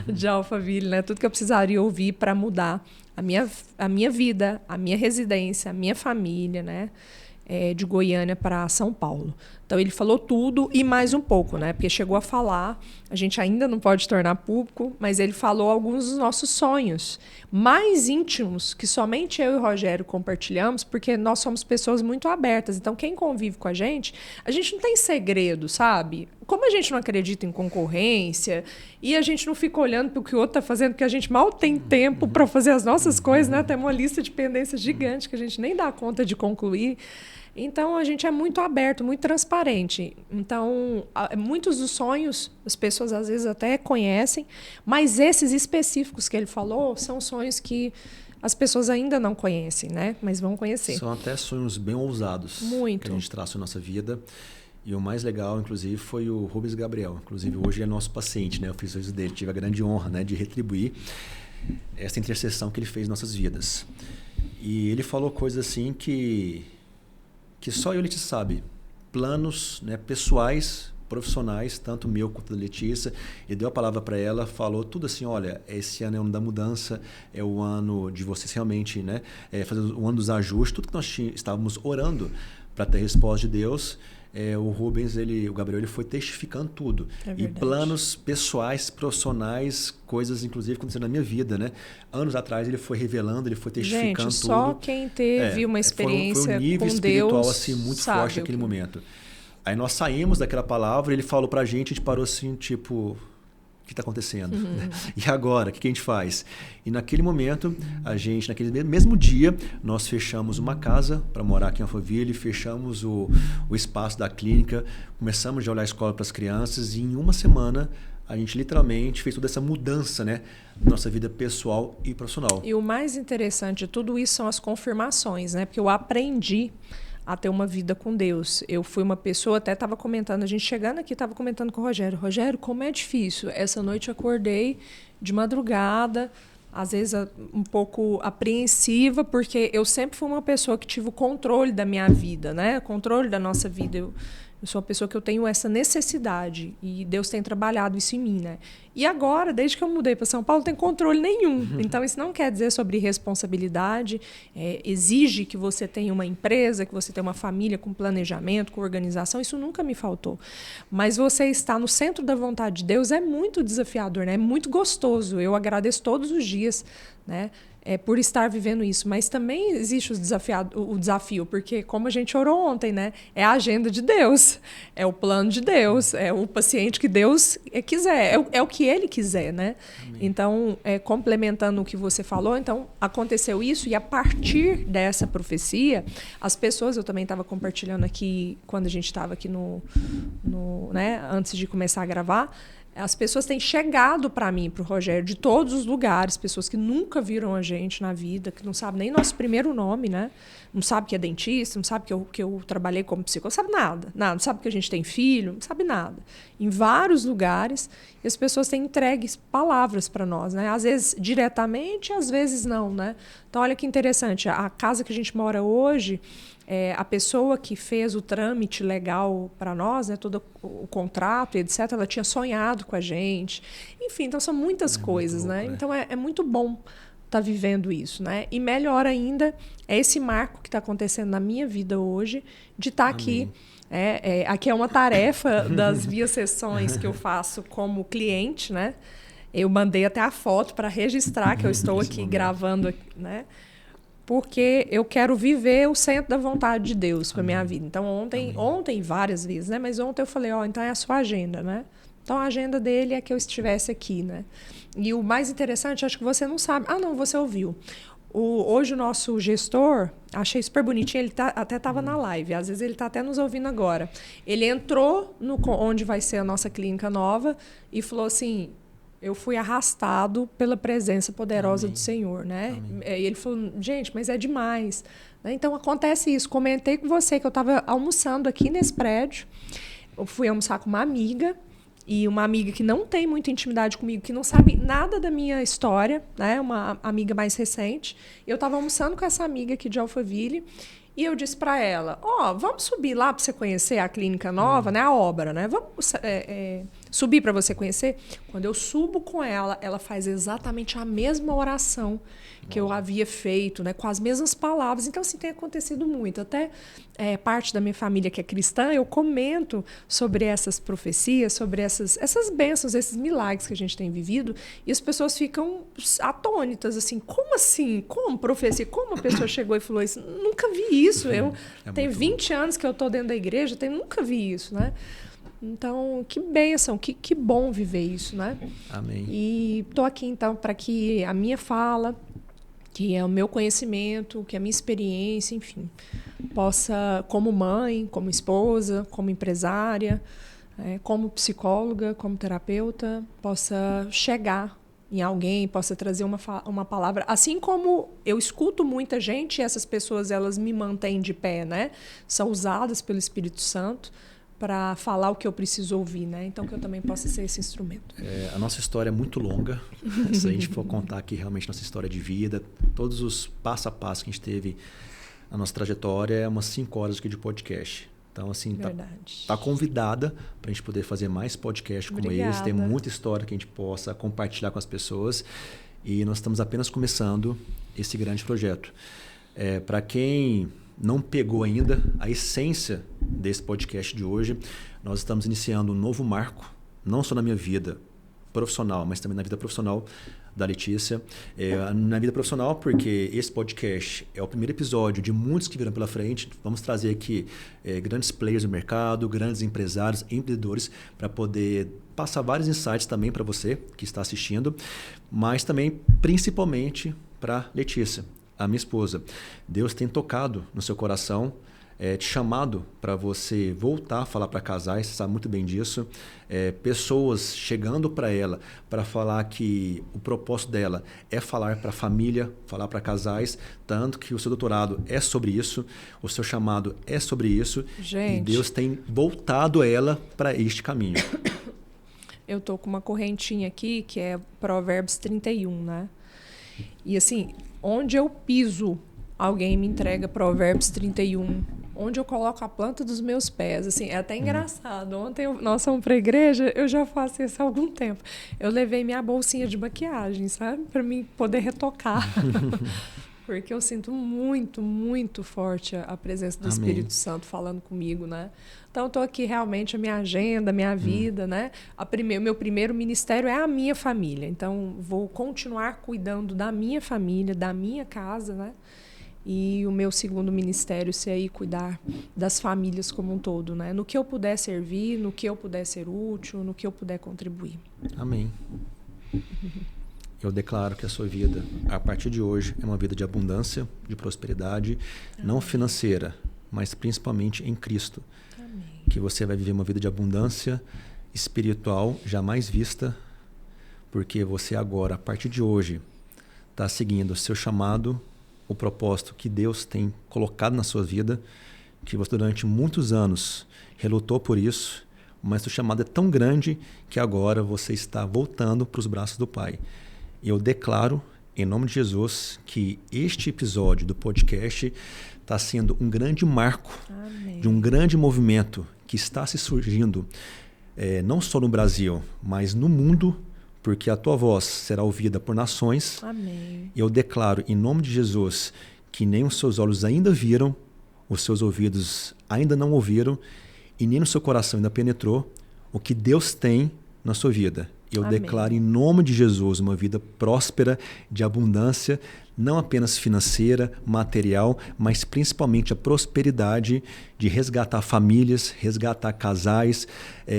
de Alphaville, né? Tudo que eu precisaria ouvir para mudar a minha vida, a minha residência, a minha família, né? De Goiânia para São Paulo. Então, ele falou tudo e mais um pouco, né? Porque chegou a falar, a gente ainda não pode tornar público, mas ele falou alguns dos nossos sonhos mais íntimos, que somente eu e o Rogério compartilhamos, porque nós somos pessoas muito abertas. Então, quem convive com a gente não tem segredo, sabe? Como a gente não acredita em concorrência e a gente não fica olhando para o que o outro está fazendo, porque a gente mal tem tempo para fazer as nossas coisas, né? Tem uma lista de pendências gigante que a gente nem dá conta de concluir. Então, a gente é muito aberto, muito transparente. Então, muitos dos sonhos, as pessoas às vezes até conhecem, mas esses específicos que ele falou são sonhos que as pessoas ainda não conhecem, né? Mas vão conhecer. São até sonhos bem ousados. Muito. Que a gente traça na nossa vida. E o mais legal, inclusive, foi o Rubens Gabriel. Inclusive, hoje é nosso paciente, né? Eu fiz isso dele. Tive a grande honra, né, de retribuir essa intercessão que ele fez em nossas vidas. E ele falou coisas assim que só eu e Letícia sabe. Planos, né, pessoais, profissionais, tanto meu quanto da Letícia. Ele deu a palavra para ela, falou tudo assim, olha, esse ano é o ano da mudança, é o ano de vocês realmente, né, fazer o ano dos ajustes, tudo que nós estávamos orando para ter a resposta de Deus, o Rubens, o Gabriel, ele foi testificando tudo. E planos pessoais, profissionais, coisas inclusive acontecendo na minha vida, né? Anos atrás ele foi revelando, ele foi testificando tudo. Só quem teve uma experiência foi um nível com espiritual Deus, assim, muito forte naquele momento. Aí nós saímos daquela palavra, ele falou pra gente, a gente parou assim, tipo, o que está acontecendo? E agora, o que a gente faz? E naquele momento, naquele mesmo dia, nós fechamos uma casa para morar aqui em Alphaville, fechamos o espaço da clínica, começamos a olhar a escola para as crianças e em uma semana a gente literalmente fez toda essa mudança, né, na nossa vida pessoal e profissional. E o mais interessante de tudo isso são as confirmações, né? Porque eu aprendi a ter uma vida com Deus. Eu fui uma pessoa, até estava comentando, a gente chegando aqui, estava comentando com o Rogério. Rogério, como é difícil. Essa noite eu acordei de madrugada, às vezes um pouco apreensiva, porque eu sempre fui uma pessoa que tive o controle da minha vida, né? O controle da nossa vida. Eu sou uma pessoa que eu tenho essa necessidade e Deus tem trabalhado isso em mim, né? E agora, desde que eu mudei para São Paulo, não tem controle nenhum. Então, isso não quer dizer sobre responsabilidade. Exige que você tenha uma empresa, que você tenha uma família com planejamento, com organização. Isso nunca me faltou. Mas você estar no centro da vontade de Deus é muito desafiador, né? É muito gostoso. Eu agradeço todos os dias, né? Por estar vivendo isso, mas também existe o desafio, porque como a gente orou ontem, né? É a agenda de Deus, é o plano de Deus, é o paciente que Deus quiser, é o que Ele quiser, né? Amém. Então, complementando o que você falou, então aconteceu isso e a partir dessa profecia, as pessoas, eu também estava compartilhando aqui quando a gente estava aqui né, antes de começar a gravar. As pessoas têm chegado para mim, para o Rogério, de todos os lugares, pessoas que nunca viram a gente na vida, que não sabem nem nosso primeiro nome, né? Não sabe que é dentista, não sabe que eu trabalhei como psicólogo, não sabe nada, não sabe que a gente tem filho, não sabe nada. Em vários lugares, e as pessoas têm entregue palavras para nós, né? Às vezes diretamente, às vezes não, né? Então, olha que interessante, a casa que a gente mora hoje, a pessoa que fez o trâmite legal para nós, né, todo o contrato, etc., ela tinha sonhado com a gente. Enfim, então são muitas coisas, louco, né? Então é muito bom estar vivendo isso, né? E melhor ainda é esse marco que está acontecendo na minha vida hoje, de estar aqui. Aqui é uma tarefa das minhas sessões que eu faço como cliente, né? Eu mandei até a foto para registrar que eu estou aqui gravando, né? Porque eu quero viver o centro da vontade de Deus para minha vida. Então, ontem várias vezes, né? Mas ontem eu falei, então é a sua agenda, né? Então, a agenda dele é que eu estivesse aqui, né? E o mais interessante, acho que você não sabe. Não, você ouviu. Hoje o nosso gestor, achei super bonitinho, ele até estava na live, às vezes ele está até nos ouvindo agora. Ele entrou onde vai ser a nossa clínica nova e falou assim... Eu fui arrastado pela presença poderosa do Senhor, né? E ele falou, gente, mas é demais. Então, acontece isso. Comentei com você que eu estava almoçando aqui nesse prédio. Eu fui almoçar com uma amiga, e uma amiga que não tem muita intimidade comigo, que não sabe nada da minha história, né? Uma amiga mais recente. Eu estava almoçando com essa amiga aqui de Alphaville, e eu disse para ela, vamos subir lá para você conhecer a clínica nova, né? A obra, né? Vamos subir para você conhecer. Quando eu subo com ela, ela faz exatamente a mesma oração que eu havia feito, né? Com as mesmas palavras. Então, assim, tem acontecido muito. Até parte da minha família que é cristã, eu comento sobre essas profecias, sobre essas bênçãos, esses milagres que a gente tem vivido, e as pessoas ficam atônitas, assim, como assim? Como profecia? Como a pessoa chegou e falou isso? Nunca vi isso. Eu tenho 20 anos que eu estou dentro da igreja, nunca vi isso, né? Então, que bênção, que bom viver isso, né? Amém. E estou aqui, então, para que a minha fala, que é o meu conhecimento, que é a minha experiência, enfim, possa, como mãe, como esposa, como empresária, como psicóloga, como terapeuta, possa chegar em alguém, possa trazer uma palavra. Assim como eu escuto muita gente, e essas pessoas elas me mantêm de pé, né? São usadas pelo Espírito Santo para falar o que eu preciso ouvir, né? Então, que eu também possa ser esse instrumento. A nossa história é muito longa. Se a gente for contar aqui realmente nossa história de vida, todos os passo a passo que a gente teve na nossa trajetória, é umas 5 horas aqui de podcast. Então, assim, tá convidada para a gente poder fazer mais podcasts como esse. Tem muita história que a gente possa compartilhar com as pessoas. E nós estamos apenas começando esse grande projeto. Para quem não pegou ainda a essência desse podcast de hoje, nós estamos iniciando um novo marco, não só na minha vida profissional, mas também na vida profissional da Letícia. Na vida profissional, porque esse podcast é o primeiro episódio de muitos que virão pela frente. Vamos trazer aqui grandes players do mercado, grandes empresários, empreendedores, para poder passar vários insights também para você que está assistindo, mas também, principalmente, para Letícia, a minha esposa. Deus tem tocado no seu coração, te chamado para você voltar a falar para casais, você sabe muito bem disso. Pessoas chegando para ela para falar que o propósito dela é falar para a família, falar para casais, tanto que o seu doutorado é sobre isso, o seu chamado é sobre isso. Gente, e Deus tem voltado ela para este caminho. Eu estou com uma correntinha aqui que é Provérbios 31, né? E assim, onde eu piso, alguém me entrega Provérbios 31. Onde eu coloco a planta dos meus pés. Assim, é até engraçado. Ontem nós fomos para a igreja, eu já faço isso há algum tempo. Eu levei minha bolsinha de maquiagem, sabe? Para mim poder retocar. Porque eu sinto muito, muito forte a presença do Espírito Santo falando comigo, né? Então, eu estou aqui realmente, a minha agenda, a minha vida, né? O meu primeiro ministério é a minha família. Então, vou continuar cuidando da minha família, da minha casa, né? E o meu segundo ministério ser aí cuidar das famílias como um todo, né? No que eu puder servir, no que eu puder ser útil, no que eu puder contribuir. Amém. Eu declaro que a sua vida, a partir de hoje, é uma vida de abundância, de prosperidade, não financeira, mas principalmente em Cristo. Amém. Que você vai viver uma vida de abundância espiritual jamais vista, porque você agora, a partir de hoje, está seguindo o seu chamado, o propósito que Deus tem colocado na sua vida, que você durante muitos anos relutou por isso, mas o chamado é tão grande que agora você está voltando para os braços do Pai. Eu declaro, em nome de Jesus, que este episódio do podcast está sendo um grande marco de um grande movimento que está se surgindo, não só no Brasil, mas no mundo, porque a tua voz será ouvida por nações. Amém. Eu declaro, em nome de Jesus, que nem os seus olhos ainda viram, os seus ouvidos ainda não ouviram, e nem no seu coração ainda penetrou o que Deus tem na sua vida. Eu Amém. Declaro, em nome de Jesus, uma vida próspera, de abundância, não apenas financeira, material, mas principalmente a prosperidade de resgatar famílias, resgatar casais,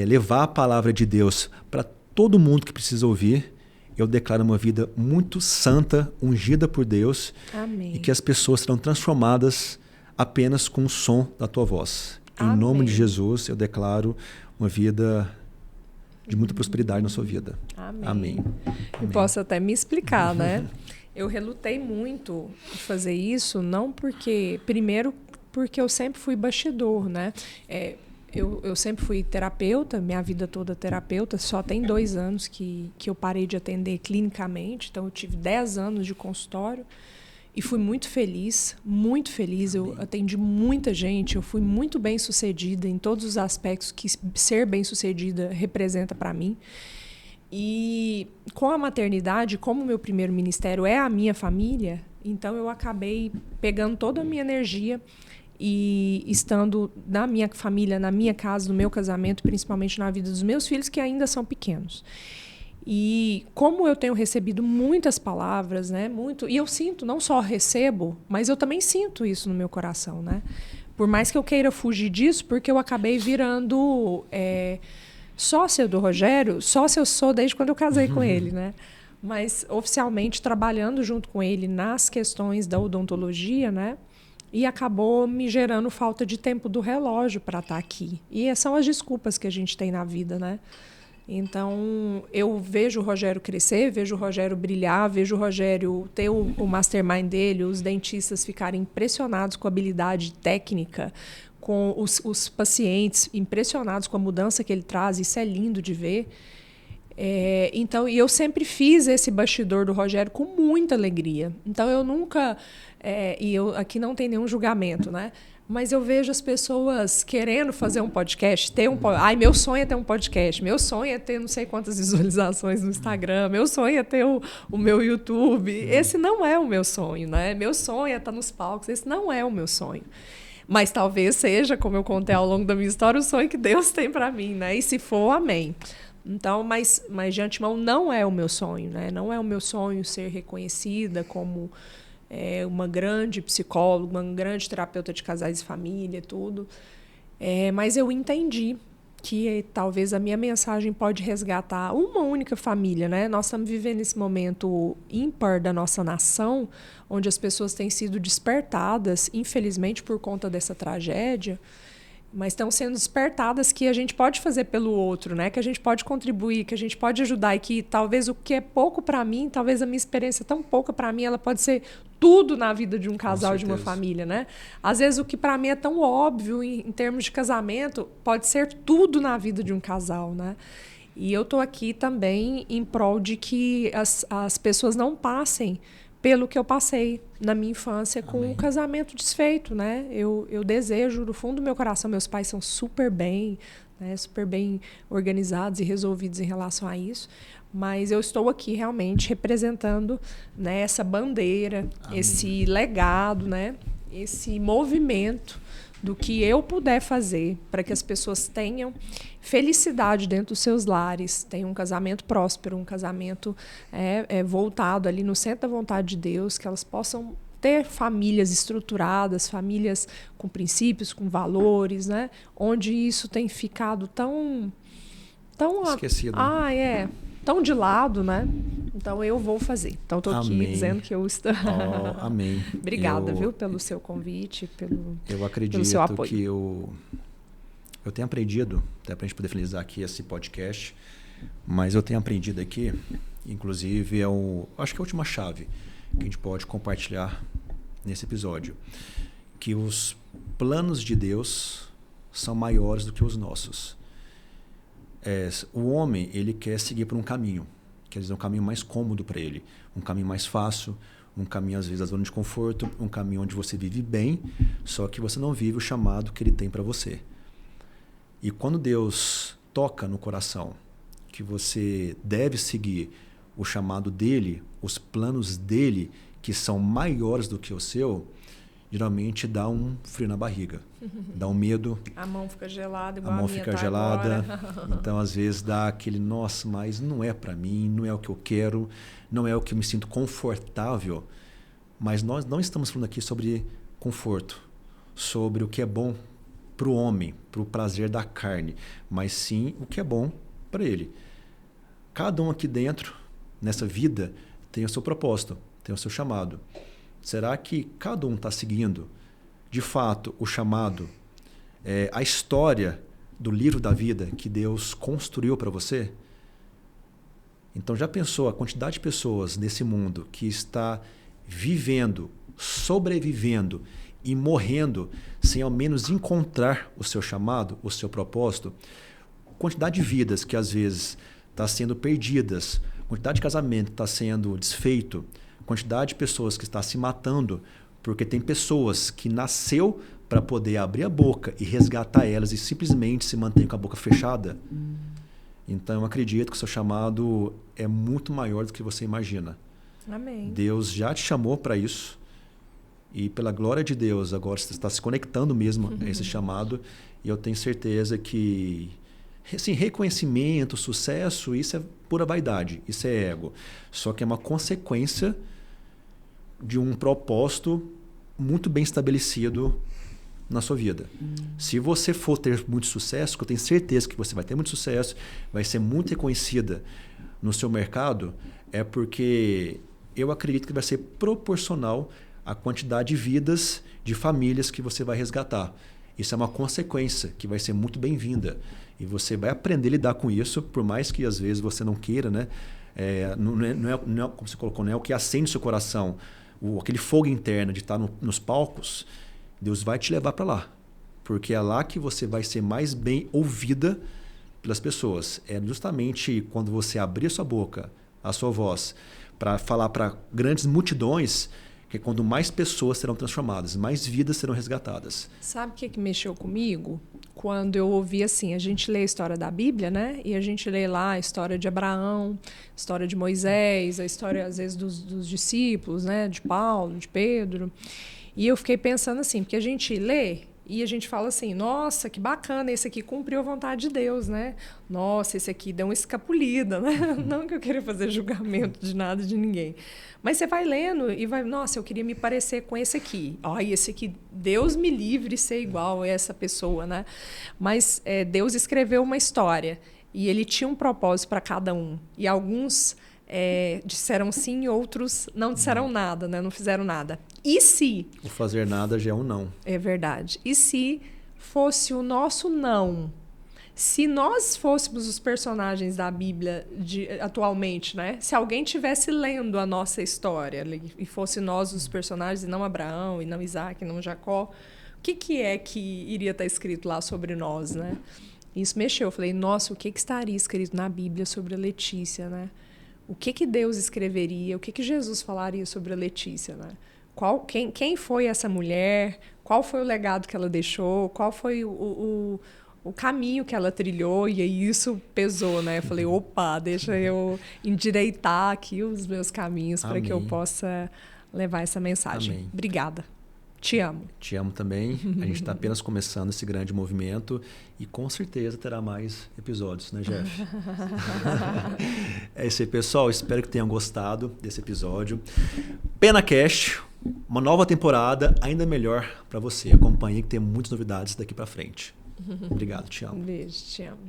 levar a palavra de Deus para todo mundo que precisa ouvir. Eu declaro uma vida muito santa, ungida por Deus. Amém. E que as pessoas serão transformadas apenas com o som da tua voz. Amém. Em nome de Jesus, eu declaro uma vida de muita prosperidade na sua vida. Amém. Amém. E posso até me explicar, né? Eu relutei muito de fazer isso, não porque... Primeiro, porque eu sempre fui bastidor, né? Eu sempre fui terapeuta, minha vida toda terapeuta, só tem 2 anos que eu parei de atender clinicamente, então eu tive 10 anos de consultório e fui muito feliz, eu atendi muita gente, eu fui muito bem-sucedida em todos os aspectos que ser bem-sucedida representa para mim. E com a maternidade, como o meu primeiro ministério é a minha família, então eu acabei pegando toda a minha energia e estando na minha família, na minha casa, no meu casamento, principalmente na vida dos meus filhos, que ainda são pequenos. E como eu tenho recebido muitas palavras, né, e eu sinto, não só recebo, mas eu também sinto isso no meu coração, né? Por mais que eu queira fugir disso, porque eu acabei virando sócia do Rogério, sócia eu sou desde quando eu casei com ele, né? Mas oficialmente trabalhando junto com ele nas questões da odontologia, né? E acabou me gerando falta de tempo do relógio para estar aqui. E são as desculpas que a gente tem na vida, né? Então, eu vejo o Rogério crescer, vejo o Rogério brilhar, vejo o Rogério ter o mastermind dele, os dentistas ficarem impressionados com a habilidade técnica, com os pacientes impressionados com a mudança que ele traz. Isso é lindo de ver. Então, e eu sempre fiz esse bastidor do Rogério com muita alegria. Então, eu nunca... e eu aqui não tem nenhum julgamento, né? Mas eu vejo as pessoas querendo fazer um podcast, Ai, meu sonho é ter um podcast, meu sonho é ter não sei quantas visualizações no Instagram, meu sonho é ter o meu YouTube. Esse não é o meu sonho, né? Meu sonho é estar nos palcos, esse não é o meu sonho. Mas talvez seja, como eu contei ao longo da minha história, o sonho que Deus tem para mim, né? E se for, amém. Então, mas de antemão não é o meu sonho, né? Não é o meu sonho ser reconhecida como uma grande psicóloga, uma grande terapeuta de casais e família, tudo. Mas eu entendi que talvez a minha mensagem pode resgatar uma única família, né? Nós estamos vivendo esse momento ímpar da nossa nação, onde as pessoas têm sido despertadas, infelizmente por conta dessa tragédia, mas estão sendo despertadas que a gente pode fazer pelo outro, né? Que a gente pode contribuir, que a gente pode ajudar e que talvez o que é pouco para mim, talvez a minha experiência tão pouca para mim, ela pode ser tudo na vida de um casal, de uma família, né? Às vezes o que para mim é tão óbvio em termos de casamento pode ser tudo na vida de um casal, né? E eu tô aqui também em prol de que as pessoas não passem pelo que eu passei na minha infância com um casamento desfeito, né? Eu desejo, do fundo do meu coração, meus pais são super bem, né? Super bem organizados e resolvidos em relação a isso, mas eu estou aqui realmente representando, né, essa bandeira, esse legado, né? Esse movimento do que eu puder fazer para que as pessoas tenham felicidade dentro dos seus lares, tenham um casamento próspero, um casamento voltado ali no centro da vontade de Deus, que elas possam ter famílias estruturadas, famílias com princípios, com valores, né? Onde isso tem ficado tão esquecido. Tão de lado, né? Então eu vou fazer. Então estou aqui dizendo que eu estou. Amém. Obrigada, viu, pelo seu convite, eu acredito pelo seu apoio. Que eu tenho aprendido, até para a gente poder finalizar aqui esse podcast, mas eu tenho aprendido aqui, inclusive acho que é a última chave que a gente pode compartilhar nesse episódio, que os planos de Deus são maiores do que os nossos. O homem, ele quer seguir por um caminho, quer dizer, um caminho mais cômodo para ele, um caminho mais fácil, um caminho, às vezes, da zona de conforto, um caminho onde você vive bem, só que você não vive o chamado que ele tem para você. E quando Deus toca no coração que você deve seguir o chamado dele, os planos dele, que são maiores do que o seu, geralmente dá um frio na barriga, dá um medo. A mão fica gelada, igual a mão fica gelada. Agora. Então, às vezes, dá aquele, nossa, mas não é para mim, não é o que eu quero, não é o que eu me sinto confortável. Mas nós não estamos falando aqui sobre conforto, sobre o que é bom para o homem, para o prazer da carne, mas sim o que é bom para ele. Cada um aqui dentro, nessa vida, tem o seu propósito, tem o seu chamado. Será que cada um está seguindo, de fato, o chamado, a história do livro da vida que Deus construiu para você? Então, já pensou a quantidade de pessoas nesse mundo que está vivendo, sobrevivendo e morrendo sem ao menos encontrar o seu chamado, o seu propósito? Quantidade de vidas que às vezes está sendo perdidas, quantidade de casamento está sendo desfeito, quantidade de pessoas que está se matando, porque tem pessoas que nasceu para poder abrir a boca e resgatar elas e simplesmente se mantém com a boca fechada. Então, eu acredito que o seu chamado é muito maior do que você imagina. Amém. Deus já te chamou para isso e, pela glória de Deus, agora você está se conectando mesmo a esse chamado, e eu tenho certeza que assim, reconhecimento, sucesso, isso é pura vaidade, isso é ego. Só que é uma consequência de um propósito muito bem estabelecido na sua vida. Se você for ter muito sucesso, que eu tenho certeza que você vai ter muito sucesso, vai ser muito reconhecida no seu mercado, é porque eu acredito que vai ser proporcional à quantidade de vidas, de famílias que você vai resgatar. Isso é uma consequência que vai ser muito bem-vinda. E você vai aprender a lidar com isso, por mais que às vezes você não queira, né? Não é, como você colocou, não é o que acende o seu coração, aquele fogo interno de estar nos palcos. Deus vai te levar para lá, porque é lá que você vai ser mais bem ouvida pelas pessoas. É justamente quando você abrir a sua boca, a sua voz, para falar para grandes multidões, Porque quando mais pessoas serão transformadas, mais vidas serão resgatadas. Sabe o que mexeu comigo? Quando eu ouvi assim, a gente lê a história da Bíblia, né? E a gente lê lá a história de Abraão, a história de Moisés, a história, às vezes, dos discípulos, né? De Paulo, de Pedro. E eu fiquei pensando assim, porque a gente lê e a gente fala assim, nossa, que bacana, esse aqui cumpriu a vontade de Deus, né? Nossa, esse aqui deu uma escapulida, né? Não que eu queira fazer julgamento de nada de ninguém. Mas você vai lendo e vai, nossa, eu queria me parecer com esse aqui. Ai, esse aqui, Deus me livre ser igual a essa pessoa, né? Mas Deus escreveu uma história e ele tinha um propósito para cada um. E alguns disseram sim, outros não disseram nada, né? Não fizeram nada. E se... O fazer nada já é um não. É verdade. E se fosse o nosso não? Se nós fôssemos os personagens da Bíblia atualmente, né? Se alguém estivesse lendo a nossa história e fosse nós os personagens, e não Abraão, e não Isaac, e não Jacó, o que é que iria estar escrito lá sobre nós, né? Isso mexeu. Eu falei, nossa, o que estaria escrito na Bíblia sobre a Letícia, né? O que Deus escreveria? O que Jesus falaria sobre a Letícia, né? Quem foi essa mulher? Qual foi o legado que ela deixou? Qual foi o caminho que ela trilhou? E aí isso pesou, né? Eu falei, opa, deixa eu endireitar aqui os meus caminhos para que eu possa levar essa mensagem. Amém. Obrigada. Te amo. Te amo também. A gente está apenas começando esse grande movimento e com certeza terá mais episódios, né, Jeff? É isso aí, pessoal. Espero que tenham gostado desse episódio. PenaCast, uma nova temporada ainda melhor para você. Acompanhe que tem muitas novidades daqui para frente. Obrigado, te amo. Um beijo, te amo.